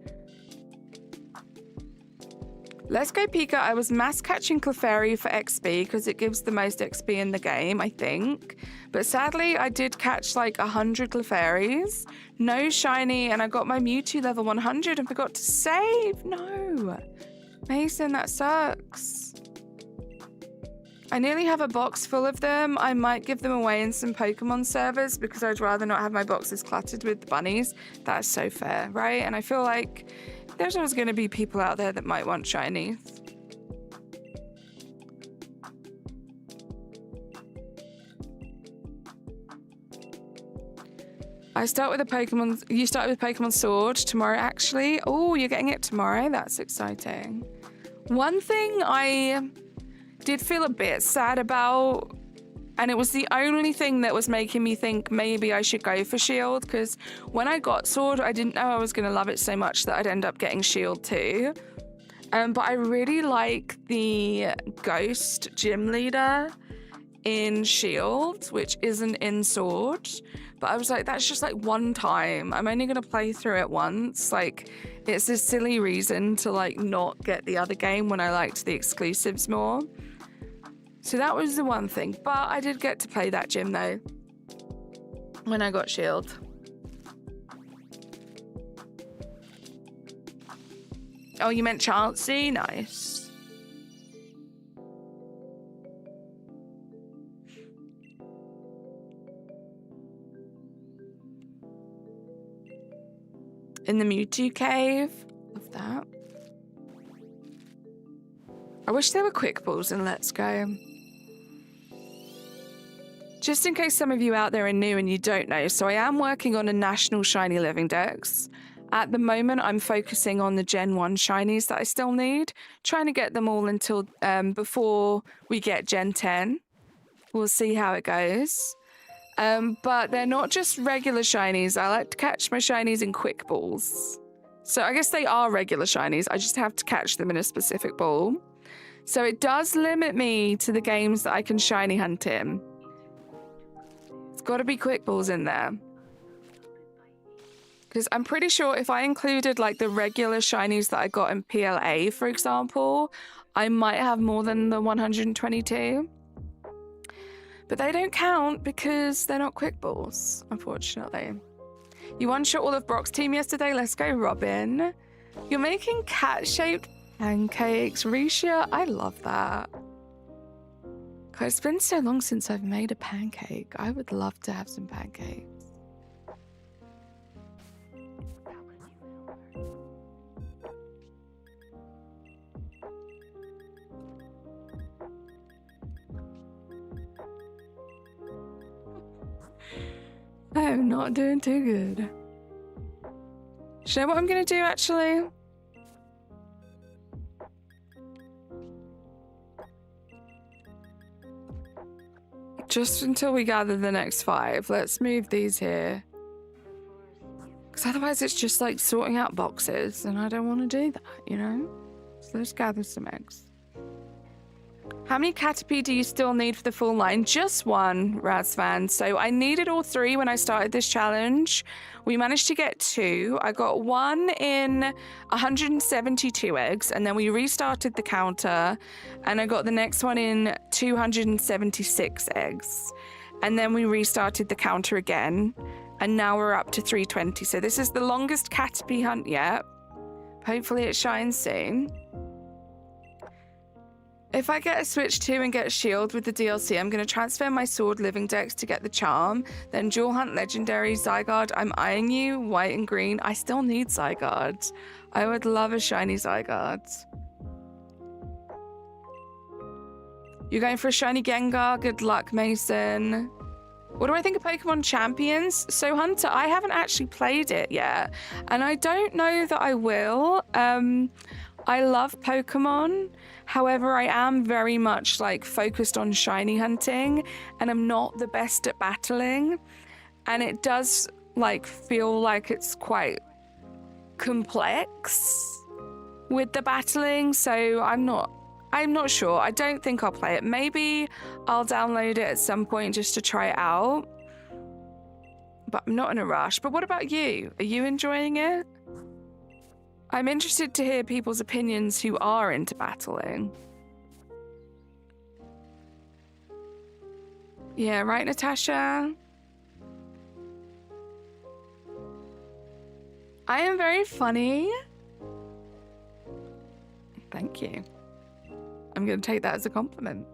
Speaker 3: Let's go Pika. I was mass catching Clefairy for XP because it gives the most XP in the game, I think. But sadly, I did catch like 100 Clefairies. No shiny, and I got my Mewtwo level 100 and forgot to save. No. Mason, that sucks. I nearly have a box full of them. I might give them away in some Pokemon servers because I'd rather not have my boxes cluttered with the bunnies. That's so fair, right? And I feel like there's always going to be people out there that might want shinies. I start with a Pokemon. You start with Pokemon Sword tomorrow, actually. Oh, you're getting it tomorrow. That's exciting. One thing I did feel a bit sad about, and it was the only thing that was making me think maybe I should go for Shield, because when I got Sword, I didn't know I was going to love it so much that I'd end up getting Shield too. But I really like the Ghost Gym Leader in Shield, which isn't in Sword. But I was like, that's just like one time. I'm only going to play through it once. Like, it's a silly reason to like not get the other game when I liked the exclusives more. So that was the one thing. But I did get to play that gym though when I got Shield. Oh, you meant Chansey? Nice. In the Mewtwo cave. Love that. I wish there were quick balls in Let's Go. Just in case some of you out there are new and you don't know, so I am working on a national shiny living dex. At the moment, I'm focusing on the Gen 1 shinies that I still need, trying to get them all until before we get Gen 10. We'll see how it goes. But they're not just regular shinies. I like to catch my shinies in quick balls. So I guess they are regular shinies. I just have to catch them in a specific ball. So it does limit me to the games that I can shiny hunt in. It's got to be quick balls in there. Because I'm pretty sure if I included like the regular shinies that I got in PLA, for example, I might have more than the 122. But they don't count because they're not quick balls, unfortunately. You one-shot all of Brock's team yesterday. Let's go, Robin. You're making cat-shaped pancakes. Risha, I love that. God, it's been so long since I've made a pancake. I would love to have some pancakes. I am not doing too good. Do you know what I'm going to do, actually? Just until we gather the next 5, let's move these here. Because otherwise it's just like sorting out boxes, and I don't want to do that, you know? So let's gather some eggs. How many Caterpie do you still need for the full line? Just 1, Razvan. So I needed all 3 when I started this challenge. We managed to get 2. I got 1 in 172 eggs, and then we restarted the counter, and I got the next one in 276 eggs. And then we restarted the counter again, and now we're up to 320. So this is the longest Caterpie hunt yet. Hopefully it shines soon. If I get a Switch 2 and get a shield with the DLC, I'm going to transfer my sword living dex to get the charm. Then dual hunt legendary. Zygarde, I'm eyeing you. White and green. I still need Zygarde. I would love a shiny Zygarde. You're going for a shiny Gengar. Good luck, Mason. What do I think of Pokemon Champions? So, Hunter, I haven't actually played it yet. And I don't know that I will. I love Pokemon. However, I am very much like focused on shiny hunting, and I'm not the best at battling. And it does like feel like it's quite complex with the battling. So I'm not sure. I don't think I'll play it. Maybe I'll download it at some point just to try it out. But I'm not in a rush. But what about you? Are you enjoying it? I'm interested to hear people's opinions who are into battling. Yeah, right, Natasha? I am very funny. Thank you. I'm going to take that as a compliment.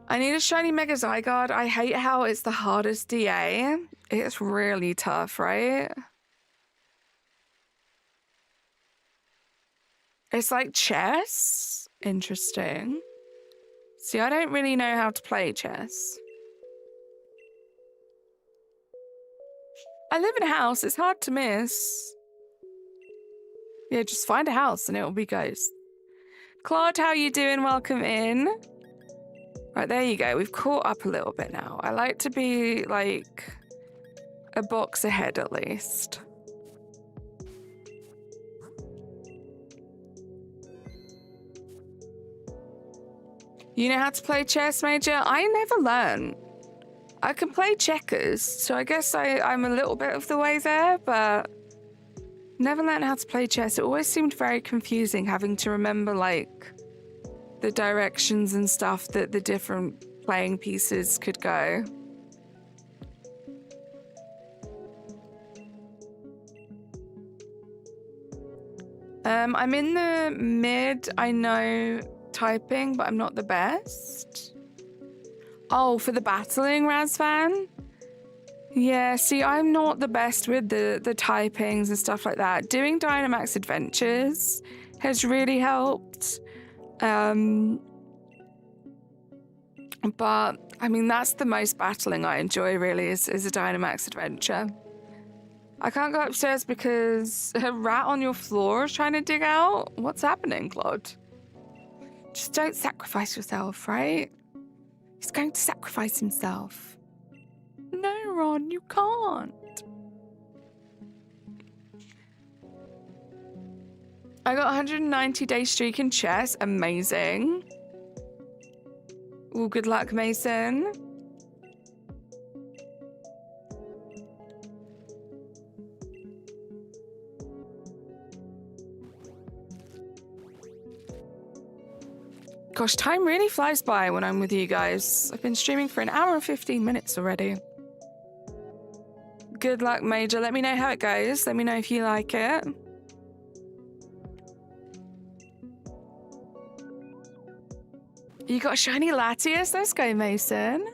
Speaker 3: I need a shiny Mega Zygarde. I hate how it's the hardest DA. It's really tough, right? It's like chess? Interesting. See, I don't really know how to play chess. I live in a house. It's hard to miss. Yeah, just find a house and it'll be Ghost. Claude, how you doing? Welcome in. Right, there you go. We've caught up a little bit now. I like to be, like, a box ahead at least. You know how to play chess, Major? I never learned. I can play checkers, so I guess I'm a little bit of the way there, but never learned how to play chess. It always seemed very confusing having to remember, like, the directions and stuff that the different playing pieces could go. I'm in the mid, I know, typing, but I'm not the best. Oh, for the battling, Razvan? Yeah, see, I'm not the best with the typings and stuff like that. Doing Dynamax Adventures has really helped. But, I mean, that's the most battling I enjoy, really, is a Dynamax Adventure. I can't go upstairs because a rat on your floor is trying to dig out? What's happening, Claude? Just don't sacrifice yourself, right? He's going to sacrifice himself. No, Ron, you can't. I got 190-day streak in chess. Amazing. Ooh, good luck, Mason. Gosh, time really flies by when I'm with you guys. I've been streaming for 1 hour and 15 minutes already. Good luck, Major. Let me know how it goes. Let me know if you like it. You got a shiny Latias? Let's go, Mason.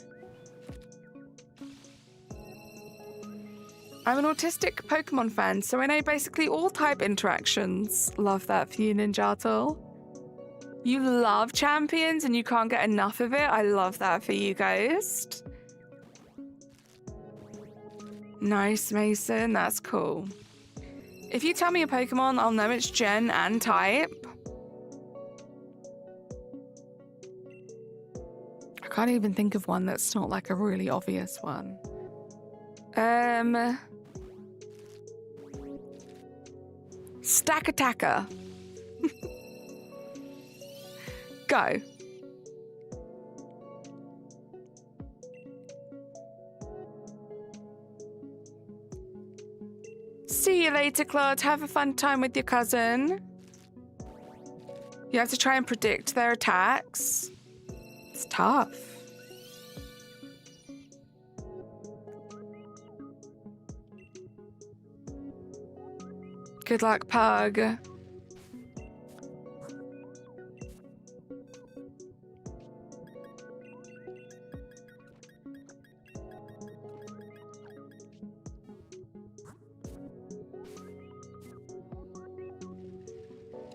Speaker 3: I'm an autistic Pokemon fan, so I know basically all type interactions. Love that for you, Ninjato. You love champions and you can't get enough of it. I love that for you, Ghost. Nice, Mason. That's cool. If you tell me a Pokemon, I'll know its gen and type. I can't even think of one that's not like a really obvious one. Stack Attacker. Go. See you later, Claude. Have a fun time with your cousin. You have to try and predict their attacks. It's tough. Good luck, Pug.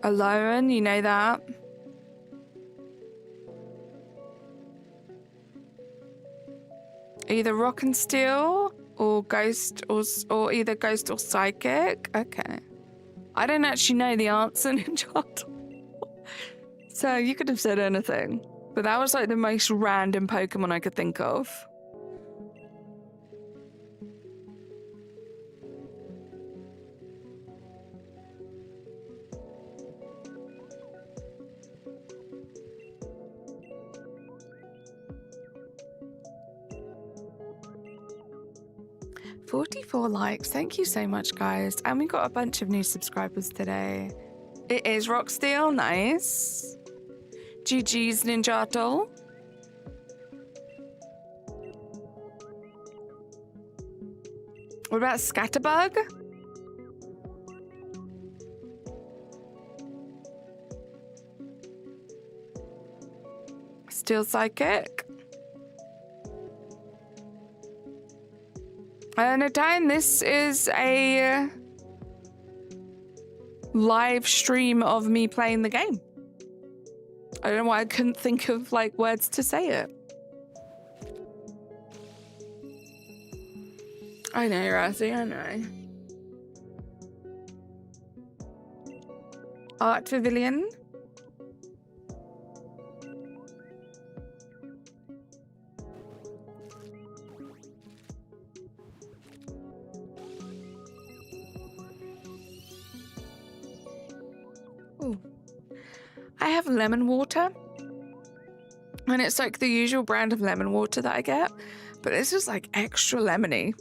Speaker 3: Alone, you know that. Either Rock and Steel or Ghost or either Ghost or Psychic. Okay. I don't actually know the answer, Ninja. So you could have said anything. But that was like the most random Pokemon I could think of. $44 likes. Thank you so much, guys. And we got a bunch of new subscribers today. It is Rocksteel. Nice. GG's, Ninjato. What about Scatterbug? Steel Psychic. Nadine, this is a live stream of me playing the game. I don't know why I couldn't think of like words to say it. I know, Razzie, I know. Art Pavilion. Ooh. I have lemon water. And it's like the usual brand of lemon water that I get. But this is like extra lemony.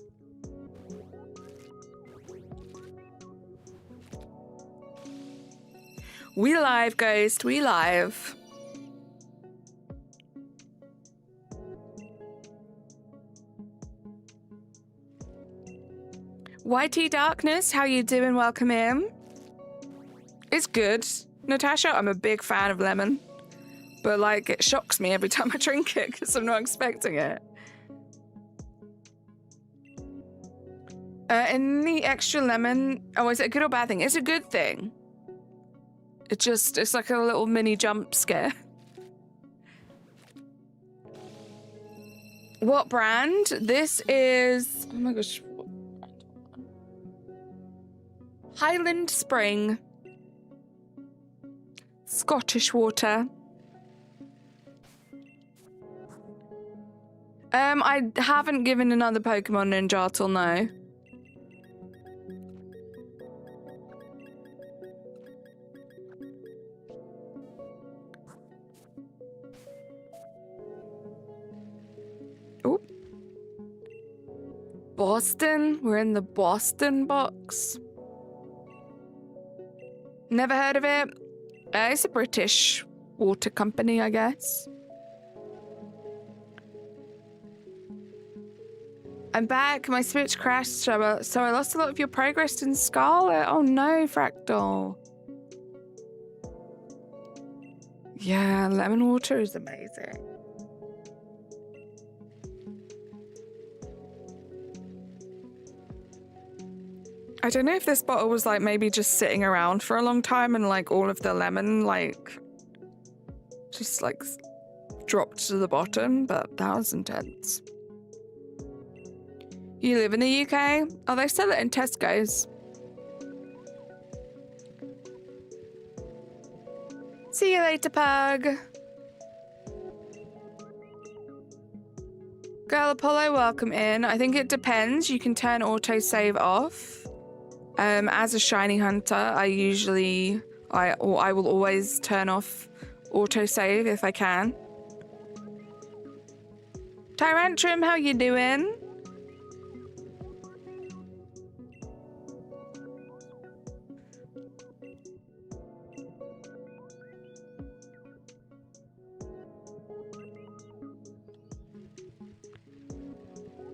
Speaker 3: We live, Ghost. We live. YT Darkness, how you doing? Welcome in. It's good. Natasha, I'm a big fan of lemon. But, like, it shocks me every time I drink it because I'm not expecting it. In the extra lemon... Oh, is it a good or bad thing? It's a good thing. It's like a little mini jump scare. What brand? This is... Oh my gosh. Highland Spring. Scottish water. I haven't given another Pokemon Ninjato, no. Oh. Boston? We're in the Boston box. Never heard of it. It's a British water company, I guess. I'm back. My Switch crashed, so I lost a lot of your progress in Scarlet. Oh no, Fractal. Yeah, lemon water is amazing. I don't know if this bottle was like maybe just sitting around for a long time and like all of the lemon like just like dropped to the bottom, but that was intense. You live in the UK? Oh, they sell it in Tesco's. See you later, Pug. Girl Apollo, welcome in. I think it depends. You can turn autosave off. As a shiny hunter, I will always turn off autosave if I can. Tyrantrum, how you doing?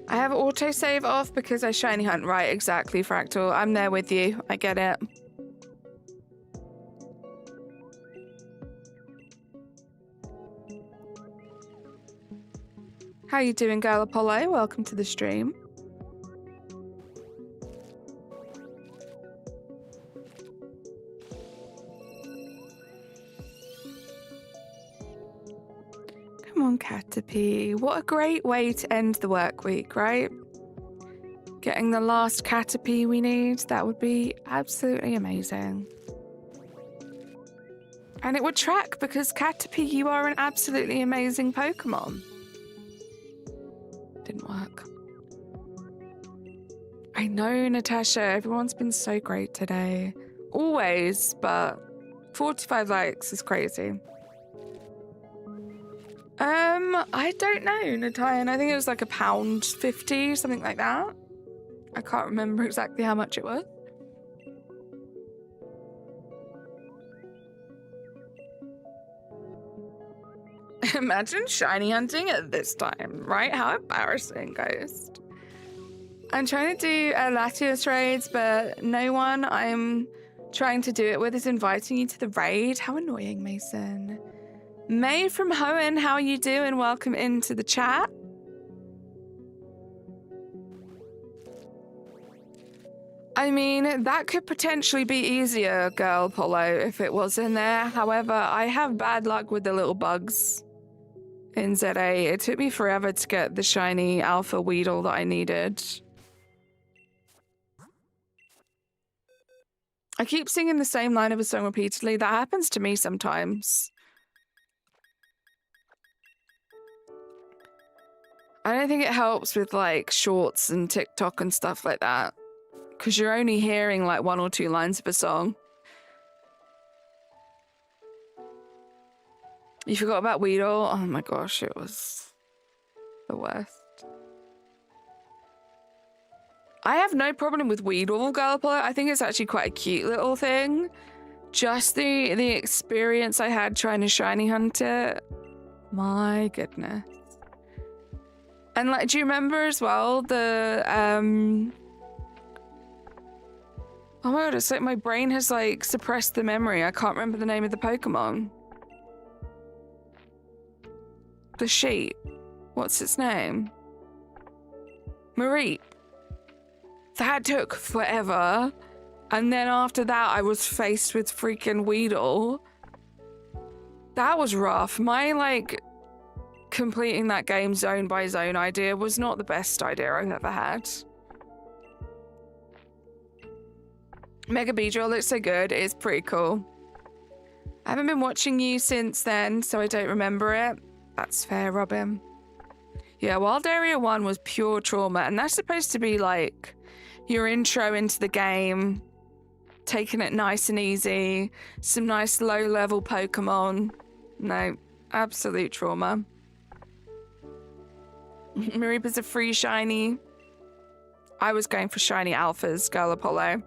Speaker 3: I have autosave off because I shiny hunt. Right, exactly, Fractal. I'm there with you. I get it. How you doing, girl Apollo? Welcome to the stream. Come on, Caterpie. What a great way to end the work week, right? Getting the last Caterpie we need. That would be absolutely amazing. And it would track because Caterpie, you are an absolutely amazing Pokemon. Didn't work. I know, Natasha. Everyone's been so great today. Always, but 45 likes is crazy. I don't know, Natayan. I think it was like £1.50, something like that. I can't remember exactly how much it was. Imagine shiny hunting at this time, right? How embarrassing, Ghost. I'm trying to do Latios raids, but no one I'm trying to do it with is inviting you to the raid. How annoying, Mason. May from Hoenn, how you doing? Welcome into the chat. I mean, that could potentially be easier, girl Polo, if it was in there. However, I have bad luck with the little bugs in ZA. It took me forever to get the shiny alpha Weedle that I needed. I keep singing the same line of a song repeatedly. That happens to me sometimes. I don't think it helps with like shorts and TikTok and stuff like that, because you're only hearing like 1 or 2 lines of a song. You forgot about Weedle? Oh my gosh, it was the worst. I have no problem with Weedle, Galapolo. I think it's actually quite a cute little thing. Just the experience I had trying to shiny hunt it. My goodness. And like, do you remember as well the oh my god, it's like my brain has like suppressed the memory. I can't remember the name of the Pokemon. The sheep. What's its name? Mareep. That took forever. And then after that, I was faced with freaking Weedle. That was rough. My like completing that game zone by zone idea was not the best idea I've ever had. Mega Beedrill looks so good. It's pretty cool. I haven't been watching you since then, so I don't remember it. That's fair, Robin. Yeah, Wild Area 1 was pure trauma, and that's supposed to be like your intro into the game, taking it nice and easy, some nice low-level Pokemon. No, absolute trauma. Mareep is a free shiny. I was going for shiny alphas, Girl Apollo.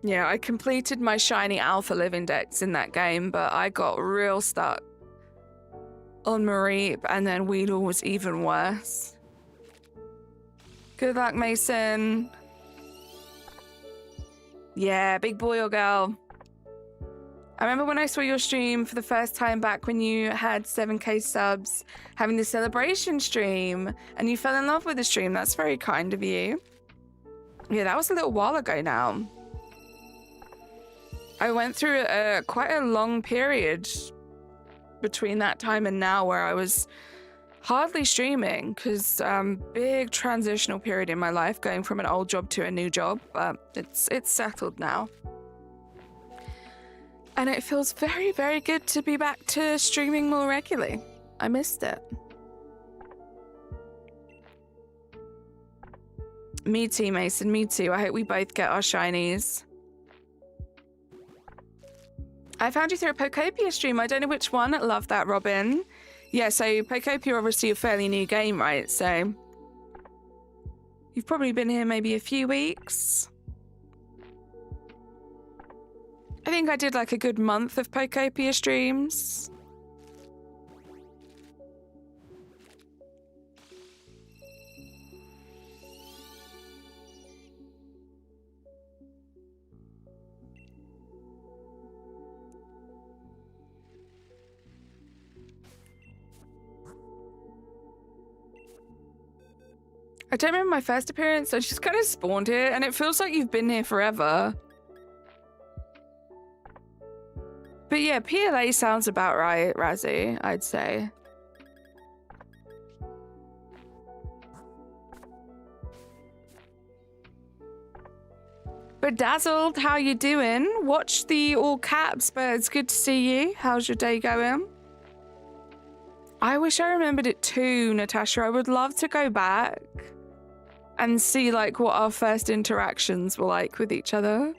Speaker 3: Yeah, I completed my shiny alpha live index in that game, but I got real stuck on Mareep, and then Weedle was even worse. Good luck, Mason. Yeah, big boy or girl. I remember when I saw your stream for the first time back when you had 7k subs, having the celebration stream, and you fell in love with the stream. That's very kind of you. Yeah, that was a little while ago now. I went through quite a long period between that time and now where I was hardly streaming because big transitional period in my life, going from an old job to a new job, but it's settled now. And it feels very, very good to be back to streaming more regularly. I missed it. Me too, Mason, me too. I hope we both get our shinies. I found you through a Popokopia stream. I don't know which one. Love that, Robin. Yeah, so Popokopia obviously a fairly new game, right? So you've probably been here maybe a few weeks. I think I did like a good month of Popokopia streams. I don't remember my first appearance. I just kind of spawned here, and it feels like you've been here forever. But yeah, PLA sounds about right, Razzie, I'd say. Bedazzled, how you doing? Watch the all caps, but it's good to see you. How's your day going? I wish I remembered it too, Natasha. I would love to go back and see like what our first interactions were like with each other.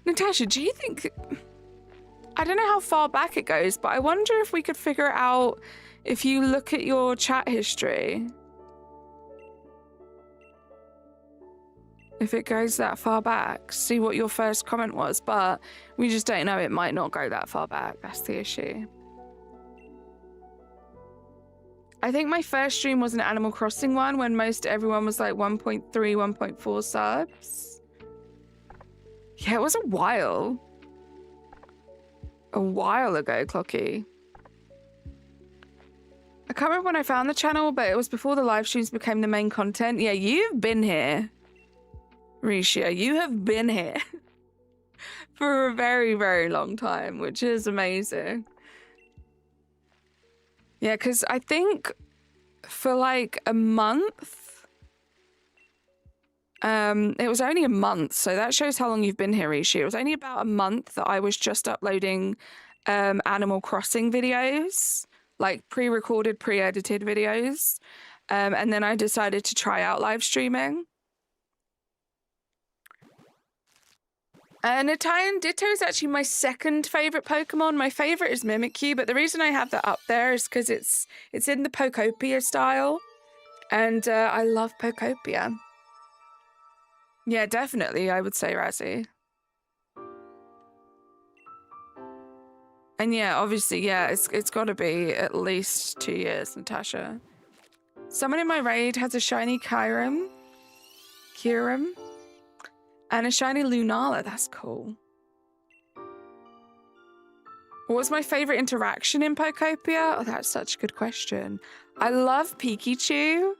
Speaker 3: Natasha, do you think... I don't know how far back it goes, but I wonder if we could figure it out if you look at your chat history. If it goes that far back, see what your first comment was, but we just don't know. It might not go that far back. That's the issue. I think my first stream was an Animal Crossing one when most everyone was like 1.3, 1.4 subs. Yeah, it was a while. A while ago, Clocky. I can't remember when I found the channel, but it was before the live streams became the main content. Yeah, you've been here, Risha. You have been here for a very, very long time, which is amazing. Yeah, because I think for like a month, it was only a month, so that shows how long you've been here, Rishi. It was only about a month that I was just uploading Animal Crossing videos, like pre-recorded, pre-edited videos, and then I decided to try out live streaming. Italian Ditto is actually my second favorite Pokemon. My favorite is Mimikyu, but the reason I have that up there is because it's in the Popokopia style, and I love Popokopia. Yeah, definitely, I would say Razzie. And yeah, obviously, yeah, it's got to be at least 2 years, Natasha. Someone in my raid has a shiny Kyurem, and a shiny Lunala. That's cool. What was my favorite interaction in Popokopia? Oh, that's such a good question. I love Pikachu.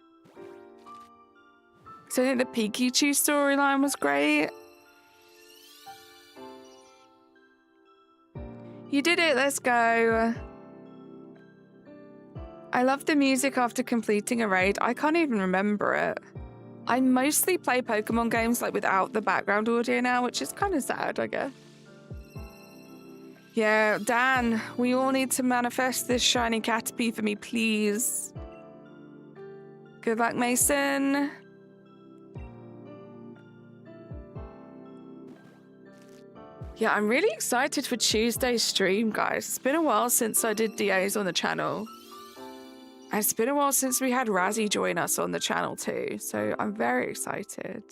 Speaker 3: So I think the Pikachu storyline was great. You did it, let's go. I love the music after completing a raid. I can't even remember it. I mostly play Pokemon games like without the background audio now, which is kind of sad, I guess. Yeah, Dan, we all need to manifest this shiny Caterpie for me, please. Good luck, Mason. Yeah, I'm really excited for Tuesday's stream, guys. It's been a while since I did DAs on the channel. And it's been a while since we had Razzie join us on the channel too, so I'm very excited.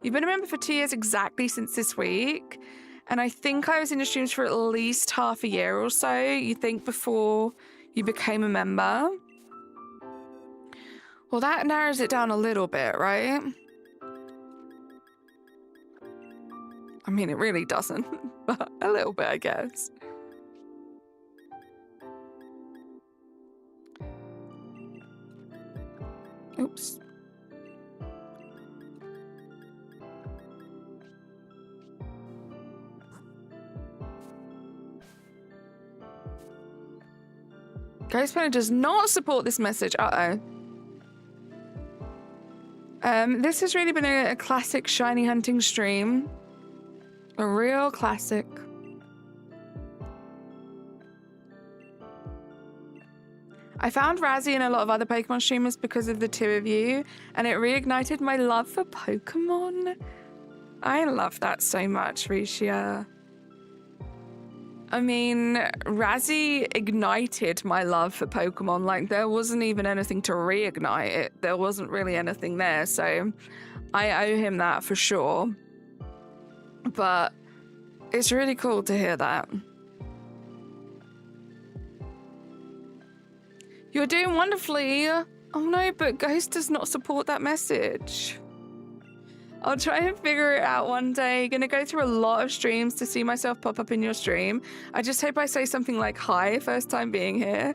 Speaker 3: You've been a member for 2 years exactly since this week, and I think I was in the streams for at least half a year or so, you think, before you became a member? Well, that narrows it down a little bit, right? I mean, it really doesn't, but a little bit, I guess. Oops. Ghost Planet does not support this message. Uh-oh. This has really been a classic shiny hunting stream. A real classic. I found Razzie and a lot of other Pokemon streamers because of the two of you, and it reignited my love for Pokemon. I love that so much, Risha. I mean, Razzie ignited my love for Pokemon. Like, there wasn't even anything to reignite it. There wasn't really anything there, so I owe him that for sure. But it's really cool to hear that. You're doing wonderfully. Oh no, but Ghost does not support that message. I'll try and figure it out one day. Gonna go through a lot of streams to see myself pop up in your stream. I just hope I say something like, hi, first time being here.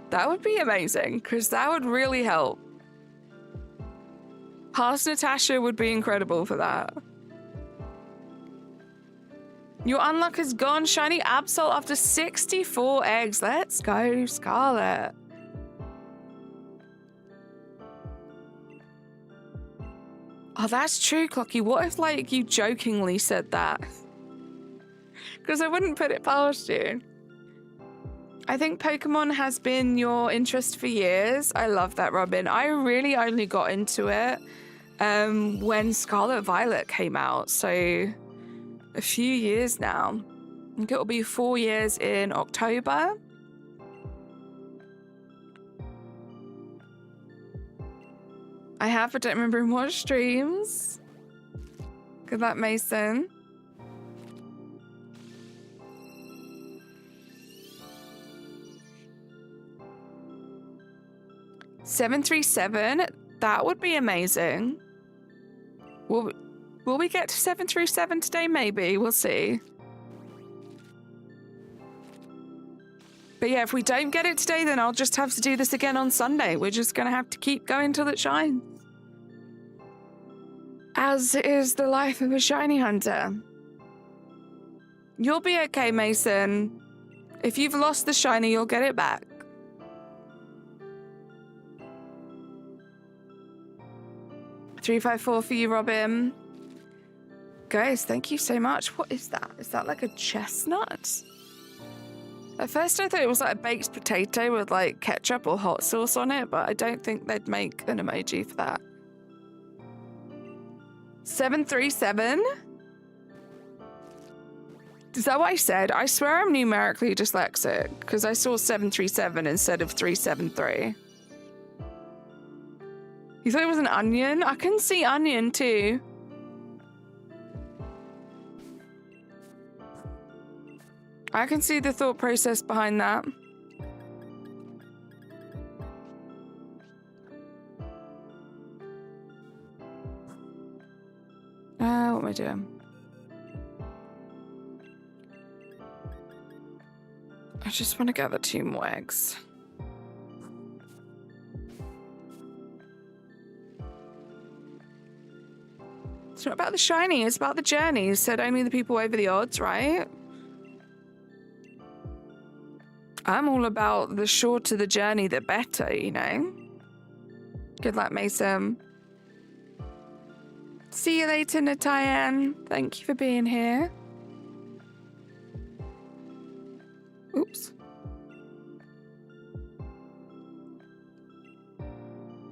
Speaker 3: That would be amazing, because that would really help. Past Natasha would be incredible for that. Your unluck is gone. Shiny Absol after 64 eggs. Let's go, Scarlet. Oh, that's true, Clocky. What if, like, you jokingly said that? Because I wouldn't put it past you. I think Pokemon has been your interest for years. I love that, Robin. I really only got into it when Scarlet Violet came out. So, a few years now. I think it'll be 4 years in October. I have, but don't remember in what streams. Good luck, Mason. $737. That would be amazing. Will we get to 737 today? Maybe. We'll see. But yeah, if we don't get it today, then I'll just have to do this again on Sunday. We're just going to have to keep going till it shines. As is the life of a shiny hunter. You'll be okay, Mason. If you've lost the shiny, you'll get it back. $354 for you, Robin. Guys, thank you so much. What is that? Is that like a chestnut? At first I thought it was like a baked potato with like ketchup or hot sauce on it, but I don't think they'd make an emoji for that. 737? Is that what I said? I swear I'm numerically dyslexic because I saw 737 instead of 373. You thought it was an onion? I can see onion too. I can see the thought process behind that. What am I doing? I just want to gather 2 more eggs. It's not about the shiny, it's about the journey. Said only the people over the odds, right? I'm all about the shorter the journey, the better, you know? Good luck, Mason. See you later, Natayan. Thank you for being here. Oops.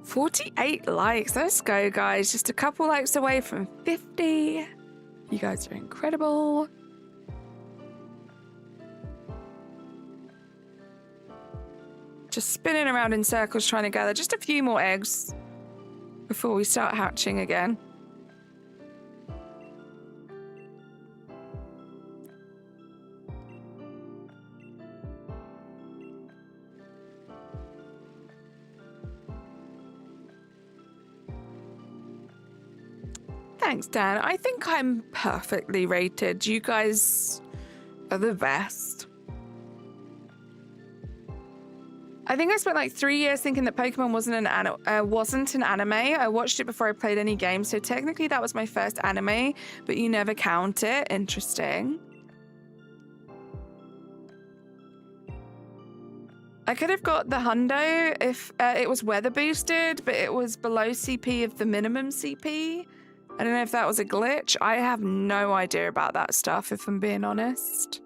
Speaker 3: 48 likes. Let's go, guys. Just a couple likes away from 50. You guys are incredible. Just spinning around in circles trying to gather just a few more eggs before we start hatching again. Thanks, Dan. I think I'm perfectly rated. You guys are the best. I think I spent like 3 years thinking that Pokemon wasn't an anime. I watched it before I played any games, so technically that was my first anime, but you never count it. Interesting. I could have got the hundo if it was weather boosted, but it was below CP of the minimum CP. I don't know if that was a glitch. I have no idea about that stuff, if I'm being honest.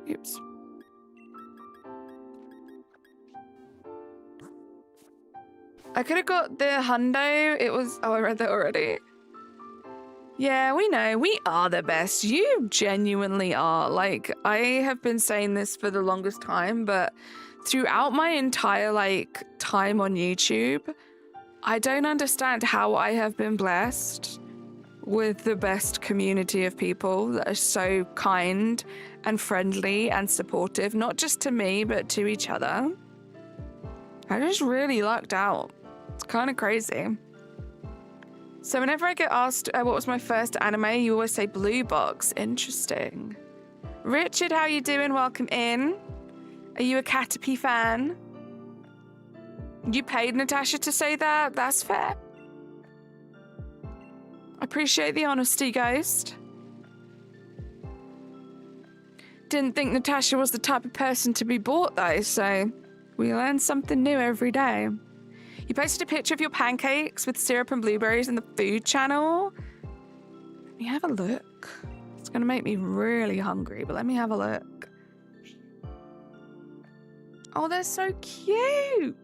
Speaker 3: Oops. I could have got the hundo. It was... Oh, I read that already. Yeah, we know. We are the best. You genuinely are. Like, I have been saying this for the longest time, but throughout my entire, like, time on YouTube, I don't understand how I have been blessed with the best community of people that are so kind and friendly and supportive, not just to me, but to each other. I just really lucked out. It's kind of crazy. So whenever I get asked what was my first anime, you always say Blue Box. Interesting. Richard, how you doing? Welcome in. Are you a Caterpie fan? You paid Natasha to say that? That's fair. I appreciate the honesty, Ghost. Didn't think Natasha was the type of person to be bought, though, so we learn something new every day. You posted a picture of your pancakes with syrup and blueberries in the food channel. Let me have a look. It's going to make me really hungry, but let me have a look. Oh, they're so cute.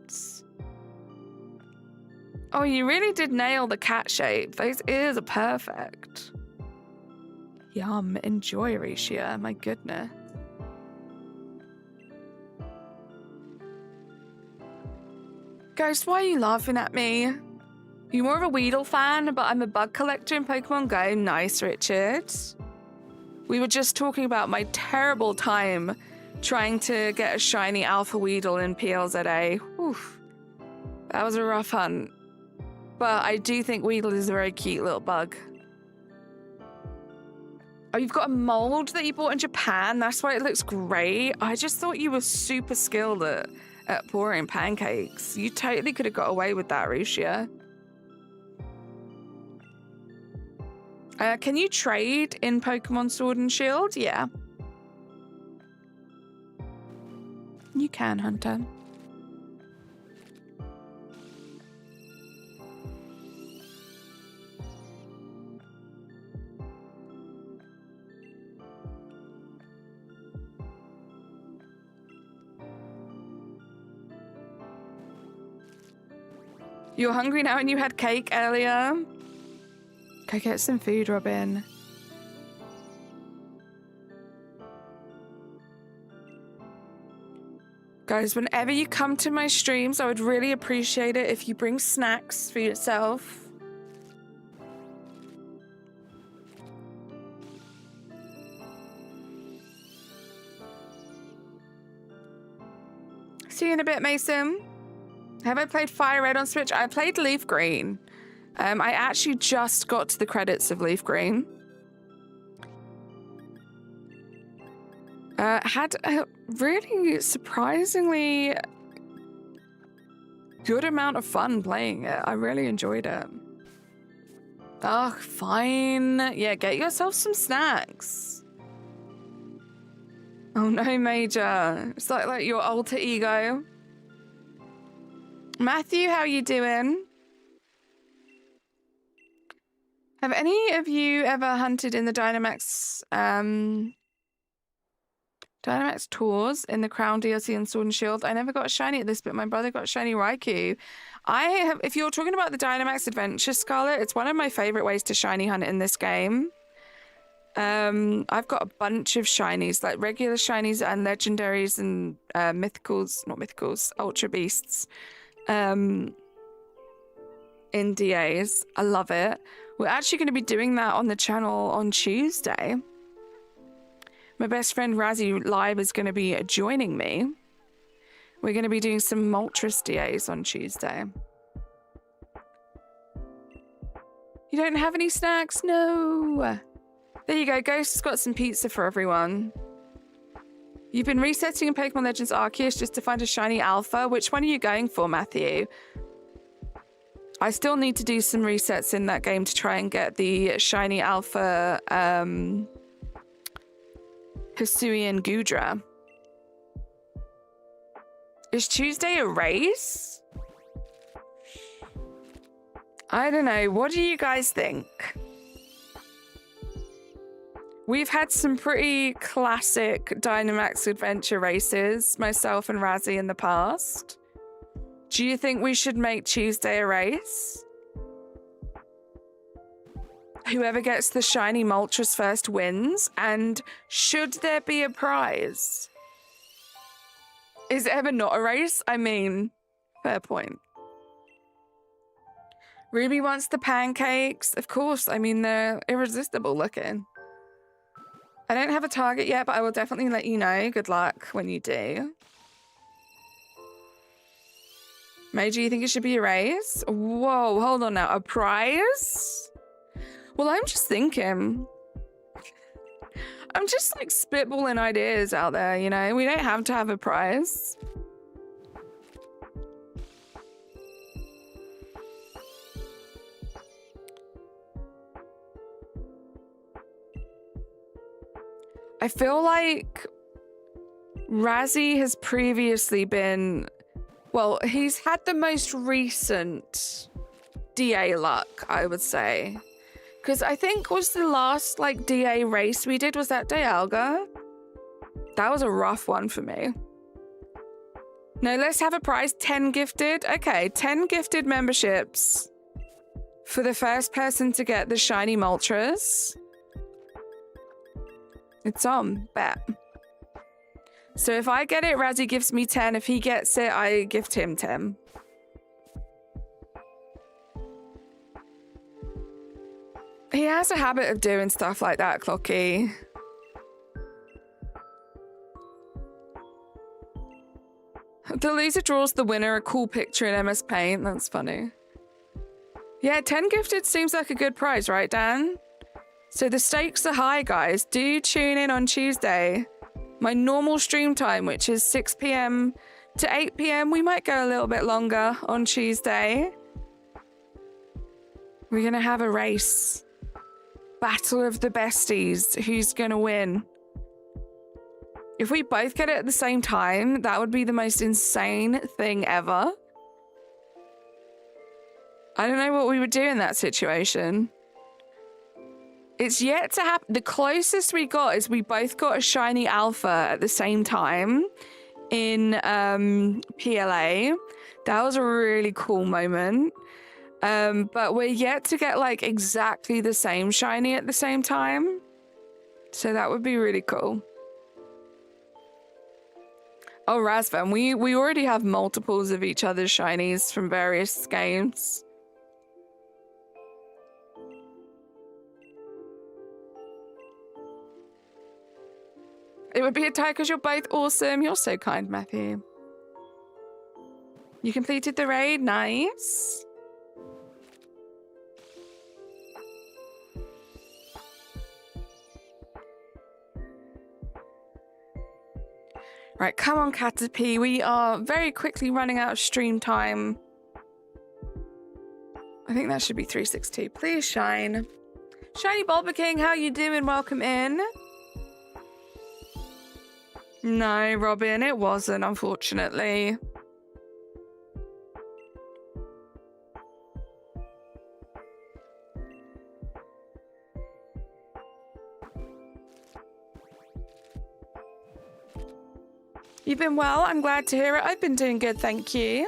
Speaker 3: Oh, you really did nail the cat shape. Those ears are perfect. Yum. Enjoy, Risha. My goodness. Ghost, why are you laughing at me? You're more of a Weedle fan, but I'm a bug collector in Pokemon Go. Nice, Richard. We were just talking about my terrible time trying to get a shiny Alpha Weedle in PLZA. Oof. That was a rough hunt. But I do think Weedle is a very cute little bug. Oh, you've got a mold that you bought in Japan? That's why it looks great. I just thought you were super skilled at pouring pancakes. You totally could have got away with that, Rushia. Can you trade in Pokemon Sword and Shield? Yeah. You can, Hunter. You're hungry now and you had cake earlier? Go get some food, Robin. Guys, whenever you come to my streams, I would really appreciate it if you bring snacks for yourself. See you in a bit, Mason. Have I played Fire Red on Switch? I played Leaf Green. I actually just got to the credits of Leaf Green. Had a really surprisingly good amount of fun playing it. I really enjoyed it. Oh, fine. Yeah, get yourself some snacks. Oh no, Major. It's like your alter ego. Matthew, how you doing? Have any of you ever hunted in the Dynamax Dynamax tours in the Crown DLC and Sword and Shield? I never got a shiny at this, but my brother got a shiny Raikou. If you're talking about the Dynamax Adventure, Scarlet, it's one of my favorite ways to shiny hunt in this game. I've got a bunch of shinies, like regular shinies and legendaries and ultra beasts. In DAs. I love it. We're actually going to be doing that on the channel on Tuesday. My best friend Razzie Live is going to be joining me. We're going to be doing some Moltres DAs on Tuesday. You don't have any snacks? No. There you go. Ghost's got some pizza for everyone. You've been resetting in Pokemon Legends Arceus just to find a shiny alpha. Which one are you going for, Matthew? I still need to do some resets in that game to try and get the shiny alpha Hisuian Gudra. Is Tuesday a race? I don't know. What do you guys think? We've had some pretty classic Dynamax Adventure races, myself and Razzie, in the past. Do you think we should make Tuesday a race? Whoever gets the shiny Moltres first wins, and should there be a prize? Is it ever not a race? I mean, fair point. Ruby wants the pancakes. Of course, I mean, they're irresistible looking. I don't have a target yet, but I will definitely let you know. Good luck when you do. Major, you think it should be a race? Whoa, hold on now. A prize? Well, I'm just thinking. I'm just like spitballing ideas out there, you know? We don't have to have a prize. I feel like Razzie has previously been, well, he's had the most recent DA luck, I would say. Because I think was the last like DA race we did was that Dialga. That was a rough one for me. No, let's have a prize. 10 gifted. Okay, 10 gifted memberships for the first person to get the shiny Moltres. It's on, bet. So if I get it, Razzie gives me 10. If he gets it, I gift him 10. He has a habit of doing stuff like that, Clocky. The loser draws the winner a cool picture in MS Paint. That's funny. Yeah, 10 gifted seems like a good prize, right, Dan? So the stakes are high, guys. Do tune in on Tuesday. My normal stream time, which is 6 p.m. to 8 p.m. We might go a little bit longer on Tuesday. We're going to have a race. Battle of the besties. Who's going to win? If we both get it at the same time, that would be the most insane thing ever. I don't know what we would do in that situation. It's yet to happen. The closest we got is we both got a shiny alpha at the same time in PLA. That was a really cool moment. But we're yet to get like exactly the same shiny at the same time. So that would be really cool. Oh, Razvan, we already have multiples of each other's shinies from various games. It would be a tie because you're both awesome. You're so kind, Matthew. You completed the raid. Nice. Right, come on, Caterpie. We are very quickly running out of stream time. I think that should be 362. Please shine. Shiny Bulba King, how you doing? Welcome in. No, Robin, it wasn't, unfortunately. You've been well? I'm glad to hear it. I've been doing good, thank you.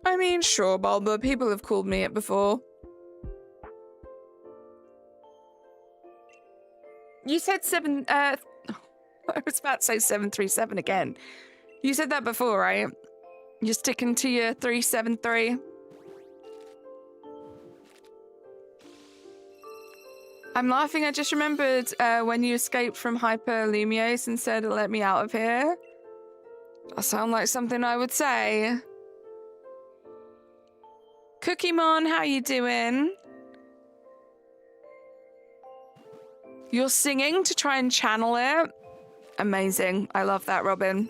Speaker 3: I mean, sure, Bulba. People have called me it before. You said I was about to say 737 again. You said that before, right? You're sticking to your 373? I'm laughing. I just remembered when you escaped from Hyperlumios and said, let me out of here. That sounds like something I would say. Cookiemon, how you doing? You're singing to try and channel it? Amazing. I love that, Robin.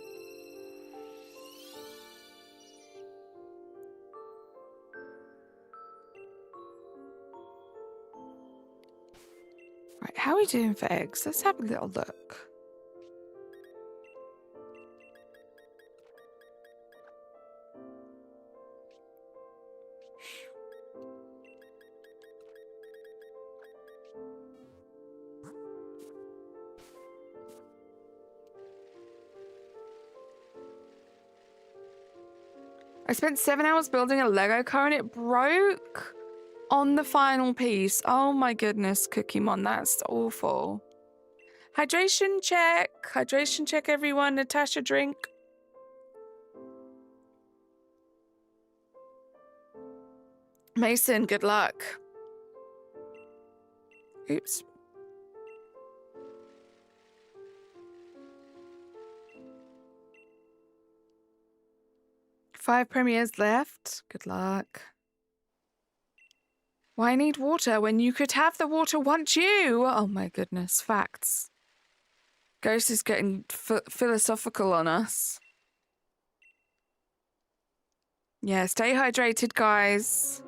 Speaker 3: Right, how are we doing for eggs? Let's have a little look. I spent 7 hours building a Lego car and it broke on the final piece. Oh my goodness, Cookiemon, that's awful. Hydration check. Hydration check, everyone. Natasha, drink. Mason, good luck. Oops. Five premieres left. Good luck. Why need water when you could have the water want you? Oh my goodness, facts. Ghost is getting philosophical on us. Yeah, stay hydrated, guys.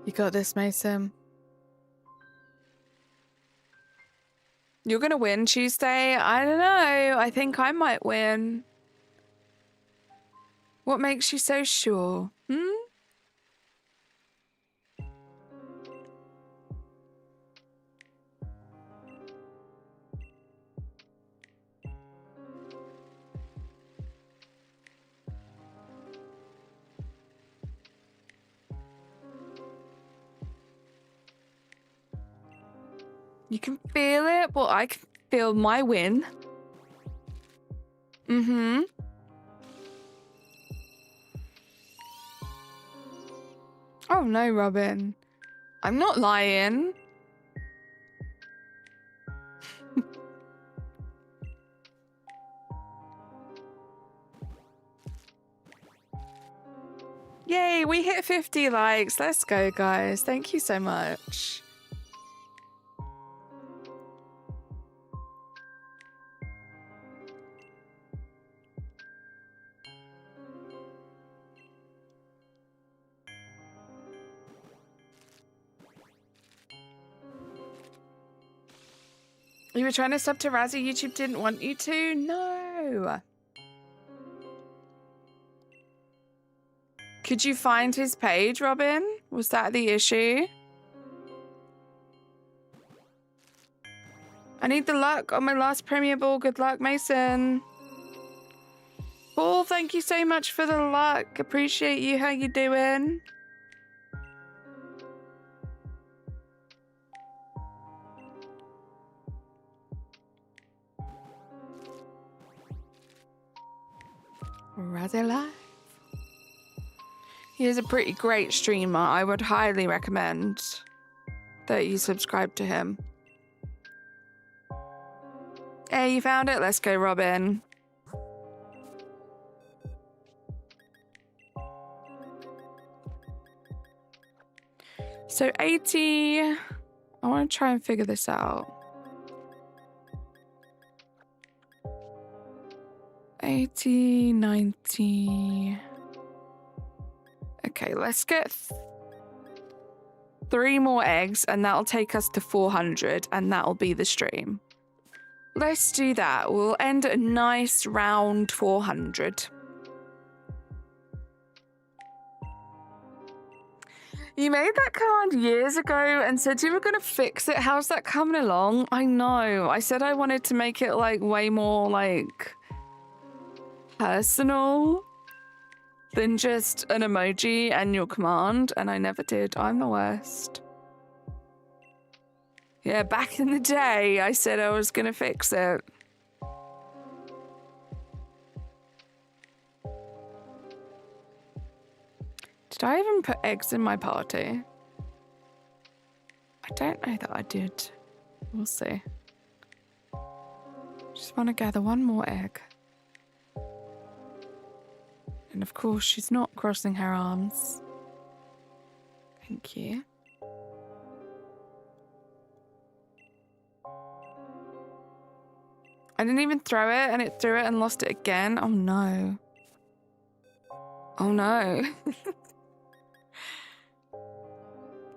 Speaker 3: You got this, Mason. You're gonna win Tuesday? I don't know. I think I might win. What makes you so sure? You can feel it? Well, I can feel my win. Oh no, Robin. I'm not lying. Yay, we hit 50 likes. Let's go, guys. Thank you so much. You were trying to sub to Razzie, YouTube didn't want you to? No. Could you find his page, Robin? Was that the issue? I need the luck on my last Premier Ball. Good luck, Mason. Paul, thank you so much for the luck. Appreciate you. How you doing? Razzie Live. He is a pretty great streamer. I would highly recommend that you subscribe to him. Hey, you found it? Let's go, Robin. So 80... I want to try and figure this out. 80, 90... Okay, let's get 3 more eggs and that'll take us to 400 and that'll be the stream. Let's do that. We'll end at a nice round 400. You made that command years ago and said you were going to fix it. How's that coming along? I know. I said I wanted to make it like way more like personal than just an emoji and your command, and I never did. I'm the worst. Yeah, back in the day, I said I was gonna fix it. Did I even put eggs in my party? I don't know that I did. We'll see. Just want to gather one more egg. And of course, she's not crossing her arms. Thank you. I didn't even throw it and it threw it and lost it again. Oh no. Oh no.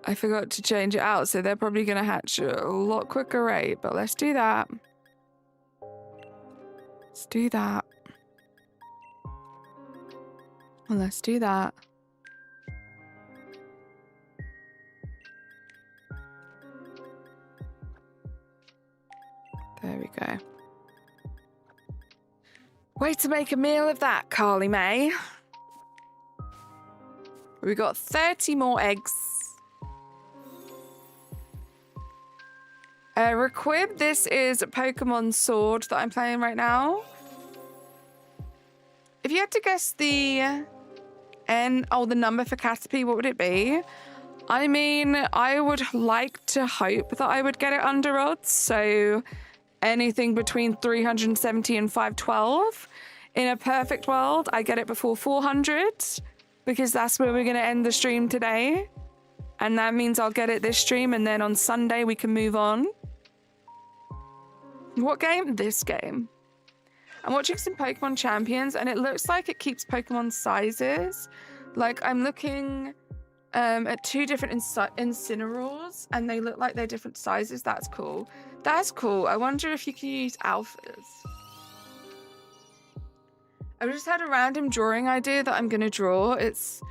Speaker 3: I forgot to change it out, so they're probably going to hatch at a lot quicker rate, but let's do that. Let's do that. Well, let's do that. There we go. Way to make a meal of that, Carly May. We got 30 more eggs. Requib, this is Pokemon Sword that I'm playing right now. If you had to guess the the number for Caterpie, what would it be? I mean, I would like to hope that I would get it under odds, so anything between 370 and 512. In a perfect world, I get it before 400, because that's where we're going to end the stream today. And that means I'll get it this stream, and then on Sunday we can move on. What game? This game. I'm watching some Pokemon Champions, and it looks like it keeps Pokemon sizes. Like, I'm looking at 2 different Incineroars, and they look like they're different sizes. That's cool. That's cool. I wonder if you can use alphas. I just had a random drawing idea that I'm going to draw. It's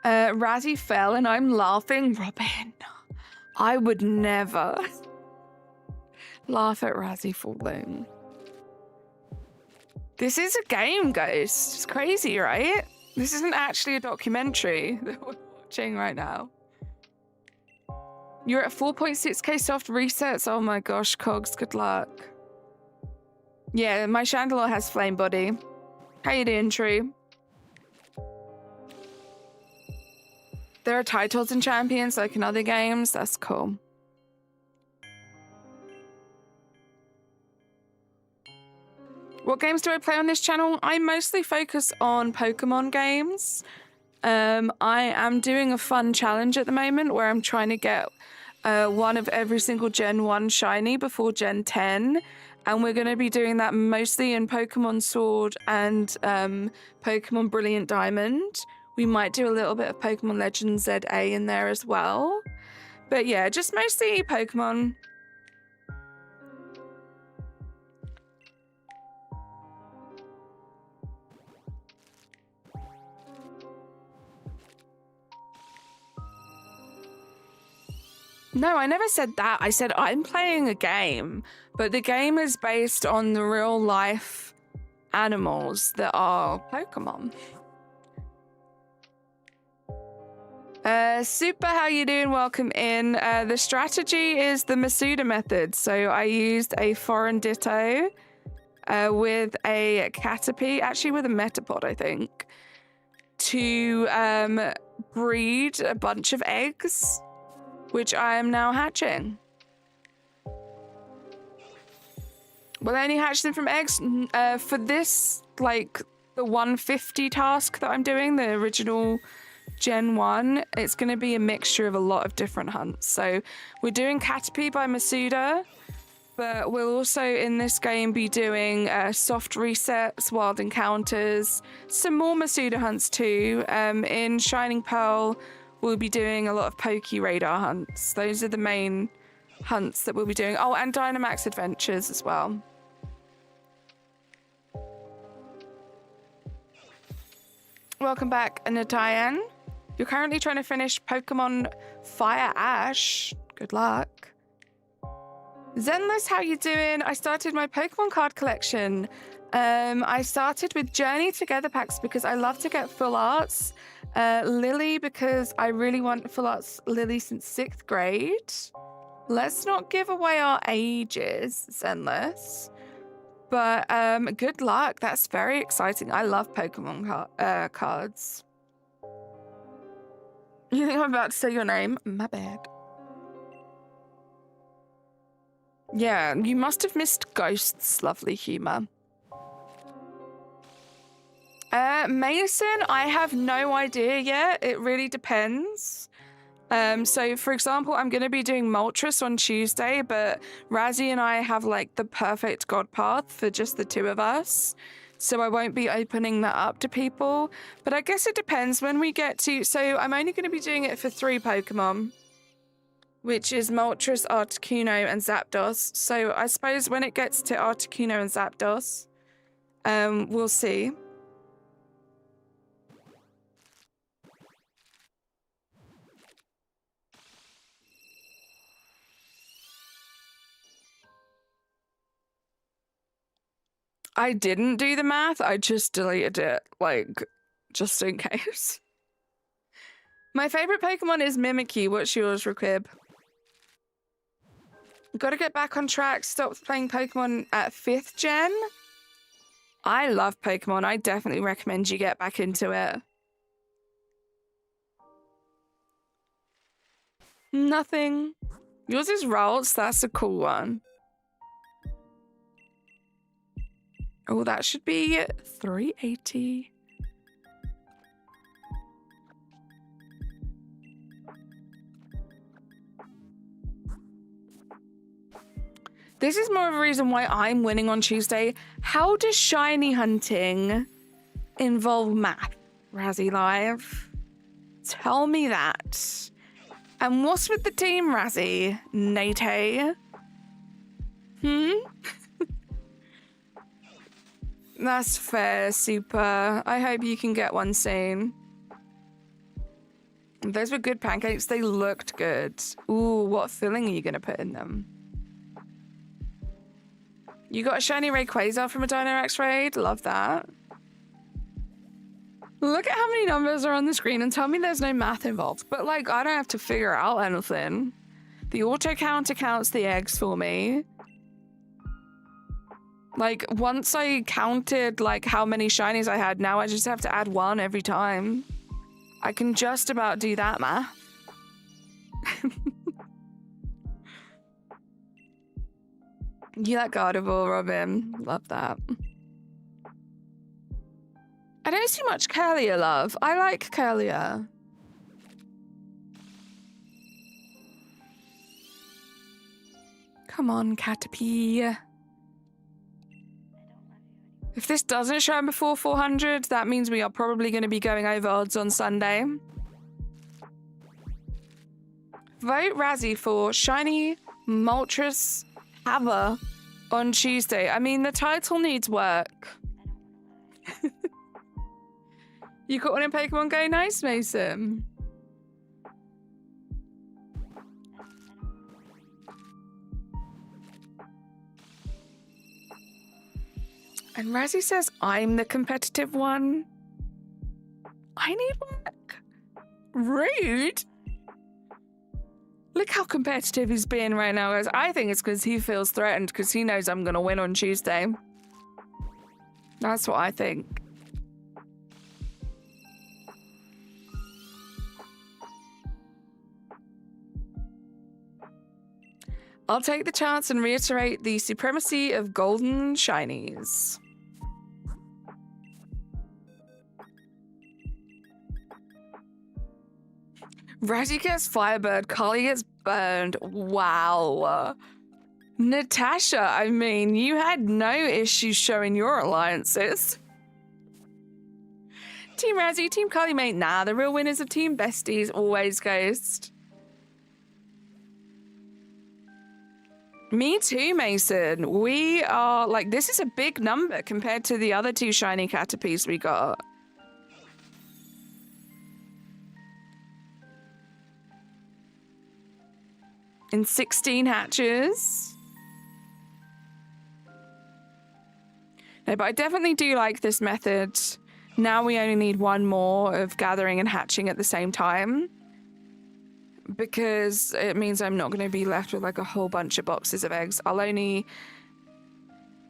Speaker 3: Razzie fell, and I'm laughing. Robin, I would never laugh at Razzie falling. This is a game, Ghost. It's crazy, right? This isn't actually a documentary that we're watching right now. You're at 4.6k soft resets. Oh my gosh, Cogs, good luck. Yeah, my Chandelure has flame body. How you doing, True? There are titles and champions like in other games. That's cool. What games do I play on this channel? I mostly focus on Pokemon games. I am doing a fun challenge at the moment where I'm trying to get one of every single Gen 1 shiny before Gen 10. And we're going to be doing that mostly in Pokemon Sword and Pokemon Brilliant Diamond. We might do a little bit of Pokemon Legends ZA in there as well. But yeah, just mostly Pokemon. No, I never said that. I said I'm playing a game, but the game is based on the real life animals that are Pokemon. Super, how you doing? Welcome in. The strategy is the Masuda method. So I used a foreign ditto with a Caterpie, actually with a Metapod, I think, to breed a bunch of eggs, which I am now hatching. Will I only hatch them from eggs? For this, like, the 150 task that I'm doing, the original Gen 1, it's going to be a mixture of a lot of different hunts. So we're doing Caterpie by Masuda, but we'll also in this game be doing soft resets, wild encounters, some more Masuda hunts too. In Shining Pearl, we'll be doing a lot of Poke Radar hunts. Those are the main hunts that we'll be doing. Oh, and Dynamax Adventures as well. Welcome back, Anatayan. You're currently trying to finish Pokemon Fire Ash. Good luck. Zenless, how you doing? I started my Pokemon card collection. I started with Journey Together packs because I love to get full arts. Lily, because I really want full arts Lily since 6th grade. Let's not give away our ages, Zenless. But good luck. That's very exciting. I love Pokemon cards. You think I'm about to say your name? My bad. Yeah, you must have missed Ghost's lovely humour. Mason, I have no idea yet. It really depends. So for example, I'm going to be doing Moltres on Tuesday, but Razzie and I have like the perfect god path for just the two of us. So I won't be opening that up to people, but I guess it depends when we get to, so I'm only going to be doing it for 3 Pokemon, which is Moltres, Articuno, and Zapdos. So I suppose when it gets to Articuno and Zapdos, we'll see. I didn't do the math, I just deleted it, like, just in case. My favorite Pokemon is Mimikyu. What's yours, Rakib? Gotta get back on track, stop playing Pokemon at 5th gen. I love Pokemon, I definitely recommend you get back into it. Nothing. Yours is Ralts, that's a cool one. Oh, that should be 380. This is more of a reason why I'm winning on Tuesday. How does shiny hunting involve math, Razzie Live? Tell me that. And what's with the team, Razzie? Nate? That's fair, super. I hope you can get one soon. Those were good pancakes. They looked good. Ooh, what filling are you going to put in them? You got a shiny Rayquaza from a Dynamax raid? Love that. Look at how many numbers are on the screen and tell me there's no math involved. But, like, I don't have to figure out anything. The auto counter counts the eggs for me. Like, once I counted, like, how many shinies I had, now I just have to add 1 every time. I can just about do that math. You like Gardevoir, Robin. Love that. I don't see much Curlier love. I like Curlier. Come on, Caterpie. If this doesn't show before 400, that means we are probably going to be going over odds on Sunday. Vote Razzie for Shiny Moltres Hava on Tuesday. I mean, the title needs work. You got one in Pokemon Go? Nice, Mason. And Razzie says I'm the competitive one. I need work. Rude. Look how competitive he's being right now, guys. I think it's because he feels threatened because he knows I'm going to win on Tuesday. That's what I think. I'll take the chance and reiterate the supremacy of golden shinies. Razzie gets Firebird, Carly gets burned. Wow. Natasha, I mean, you had no issues showing your alliances. Team Razzie, Team Carly, mate. Nah, the real winners of Team Besties always Ghost. Me too, Mason. We are, like, this is a big number compared to the other 2 shiny Caterpies we got. In 16 hatches. No, but I definitely do like this method. Now we only need 1 more of gathering and hatching at the same time. Because it means I'm not going to be left with like a whole bunch of boxes of eggs. I'll only...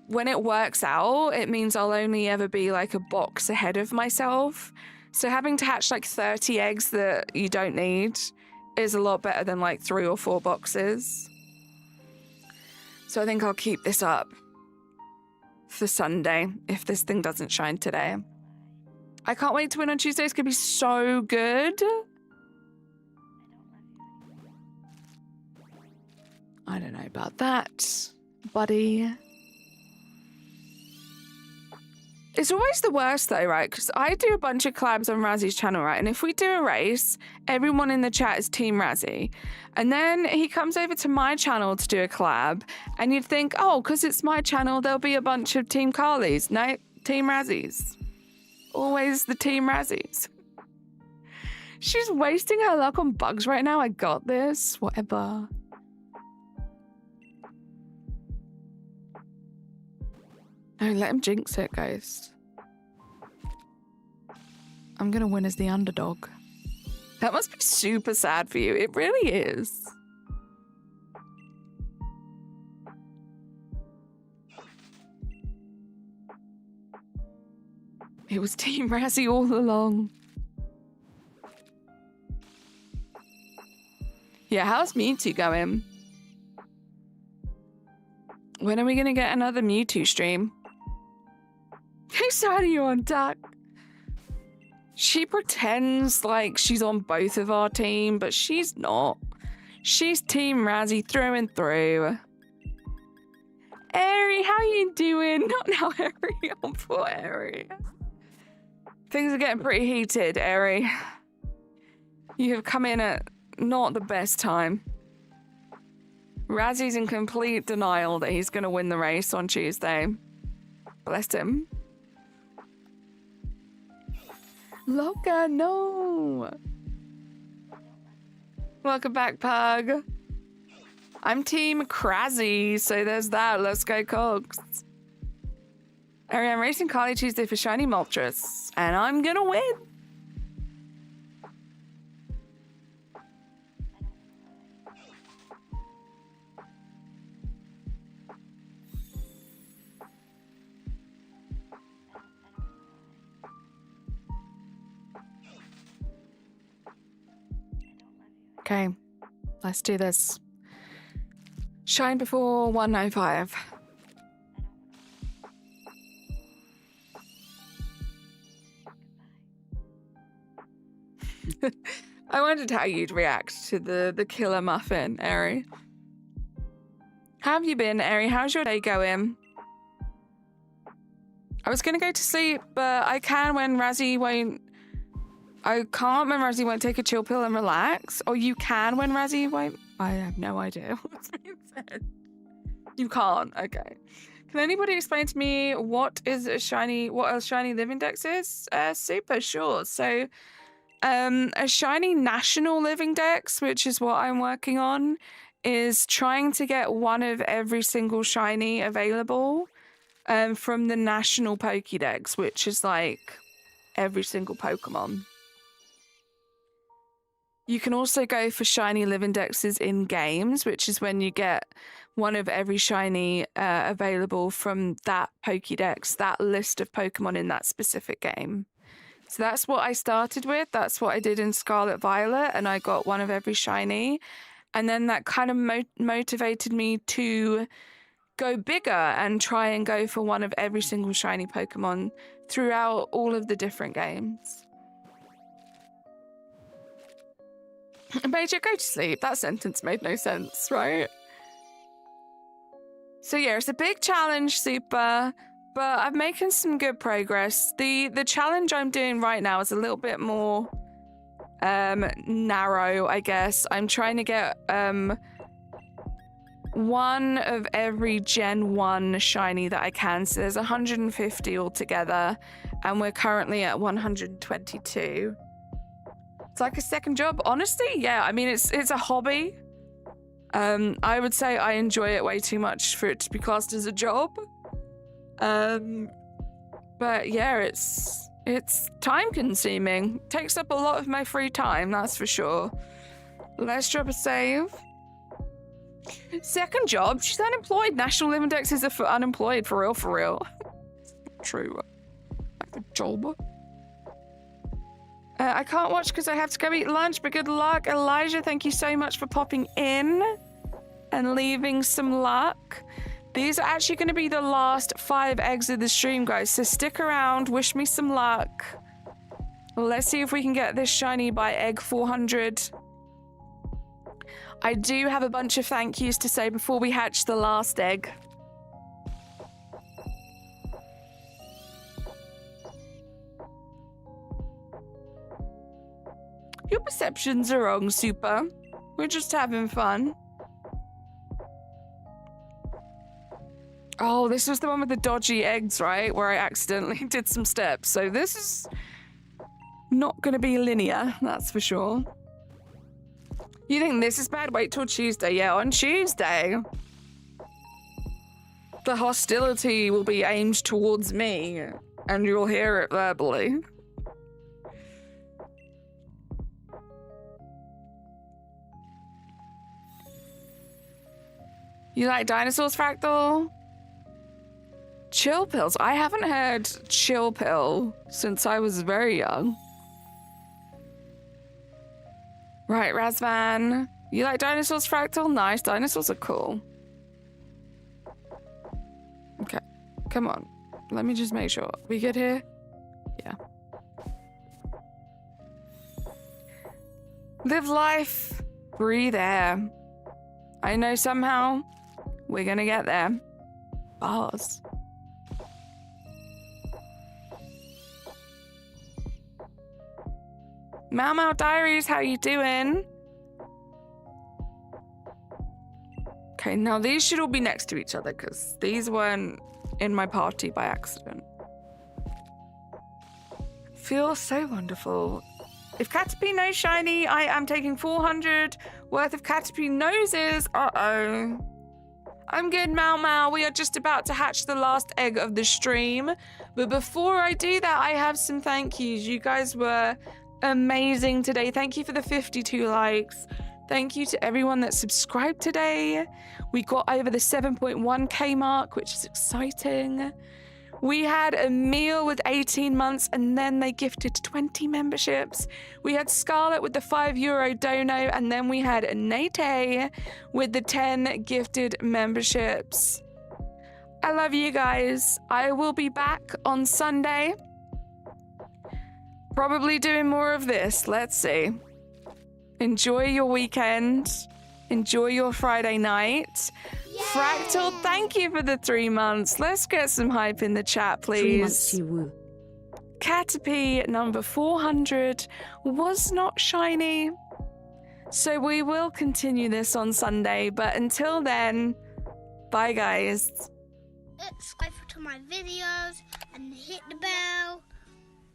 Speaker 3: When it works out, it means I'll only ever be like a box ahead of myself. So having to hatch like 30 eggs that you don't need is a lot better than like 3 or 4 boxes. So I think I'll keep this up for Sunday if this thing doesn't shine today. I can't wait to win on Tuesday. It's going to be so good. I don't know about that, buddy. It's always the worst though, right? Because I do a bunch of collabs on Razzy's channel, right? And if we do a race, everyone in the chat is Team Razzy. And then he comes over to my channel to do a collab. And you'd think, oh, because it's my channel, there'll be a bunch of Team Carlys. No, Team Razzies. Always the Team Razzies. She's wasting her luck on bugs right now. I got this. Whatever. No, let him jinx it, guys. I'm gonna win as the underdog. That must be super sad for you. It really is. It was Team Razzy all along. Yeah, how's Mewtwo going? When are we gonna get another Mewtwo stream? How sad are you on, Duck? She pretends like she's on both of our team, but she's not. She's Team Razzy through and through. Airy, how you doing? Not now, Airy. Oh, poor Airy. Things are getting pretty heated, Airy. You have come in at not the best time. Razzy's in complete denial that he's going to win the race on Tuesday. Bless him. Loca, no. Welcome back, Pug. I'm Team Crazzy, so there's that. Let's go, Cogs. I'm racing Carly Tuesday for Shiny Moltres, and I'm gonna win. Okay, let's do this. Shine before 195. I wondered how you'd react to the killer muffin, Airy. How have you been, Airy? How's your day going? I was gonna go to sleep, but I can when Razzy won't. I can't when Razzy won't take a chill pill and relax. Or you can when Razzy won't. I have no idea what's being said. You can't. Okay. Can anybody explain to me what a shiny living dex is? Super sure. So, a shiny national living dex, which is what I'm working on, is trying to get one of every single shiny available, from the national Pokédex, which is like every single Pokemon. You can also go for shiny living dexes in games, which is when you get one of every shiny available from that Pokédex, that list of Pokemon in that specific game. So that's what I started with. That's what I did in Scarlet Violet, and I got one of every shiny. And then that kind of motivated me to go bigger and try and go for one of every single shiny Pokemon throughout all of the different games. Major, go to sleep. That sentence made no sense, right? So yeah, it's a big challenge, Super, but I'm making some good progress. The challenge I'm doing right now is a little bit more narrow, I guess. I'm trying to get one of every Gen 1 shiny that I can. So there's 150 altogether, and we're currently at 122. It's like a second job, honestly. Yeah, I mean, it's a hobby. I would say I enjoy it way too much for it to be classed as a job. But yeah, it's time consuming. Takes up a lot of my free time, that's for sure. Let's drop a save. Second job? She's unemployed. National living dexes are for unemployed, for real, for real. True. Like a job. I can't watch because I have to go eat lunch, but good luck. Elijah, thank you so much for popping in and leaving some luck. These are actually going to be the last 5 eggs of the stream, guys, so stick around. Wish me some luck. Let's see if we can get this shiny by egg 400. I do have a bunch of thank yous to say before we hatch the last egg. Your perceptions are wrong, Super. We're just having fun. Oh, this was the one with the dodgy eggs, right? Where I accidentally did some steps. So this is not going to be linear, that's for sure. You think this is bad? Wait till Tuesday. Yeah, on Tuesday, the hostility will be aimed towards me, and you'll hear it verbally. You like dinosaurs, Fractal? Chill pills. I haven't heard chill pill since I was very young. Right, Razvan. You like dinosaurs, Fractal? Nice. Dinosaurs are cool. Okay. Come on. Let me just make sure. We good here? Yeah. Live life. Breathe air. I know somehow we're gonna get there. Bars. Mau Mau Diaries, how you doing? Okay, now these should all be next to each other because these weren't in my party by accident. Feels so wonderful. If Caterpie knows shiny, I am taking 400 worth of Caterpie noses. Uh-oh. I'm good, Mau Mau. We are just about to hatch the last egg of the stream. But before I do that, I have some thank yous. You guys were amazing today. Thank you for the 52 likes. Thank you to everyone that subscribed today. We got over the 7.1k mark, which is exciting. We had a meal with 18 months and then they gifted 20 memberships. We had Scarlett with the €5 dono and then we had Nate with the 10 gifted memberships. I love you guys. I will be back on Sunday. Probably doing more of this. Let's see. Enjoy your weekend. Enjoy your Friday night.
Speaker 4: Yay!
Speaker 3: Fractal, thank you for the 3 months. Let's get some hype in the chat, please.
Speaker 2: 3 months, you woo.
Speaker 3: Caterpie number 400 was not shiny. So we will continue this on Sunday, but until then, bye guys.
Speaker 4: Subscribe to my videos and hit the bell.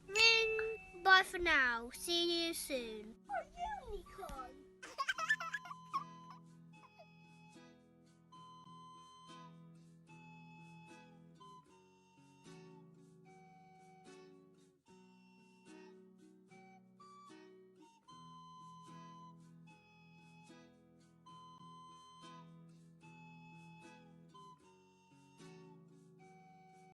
Speaker 4: Ring. Bye for now. See you soon. Oh, unicorn.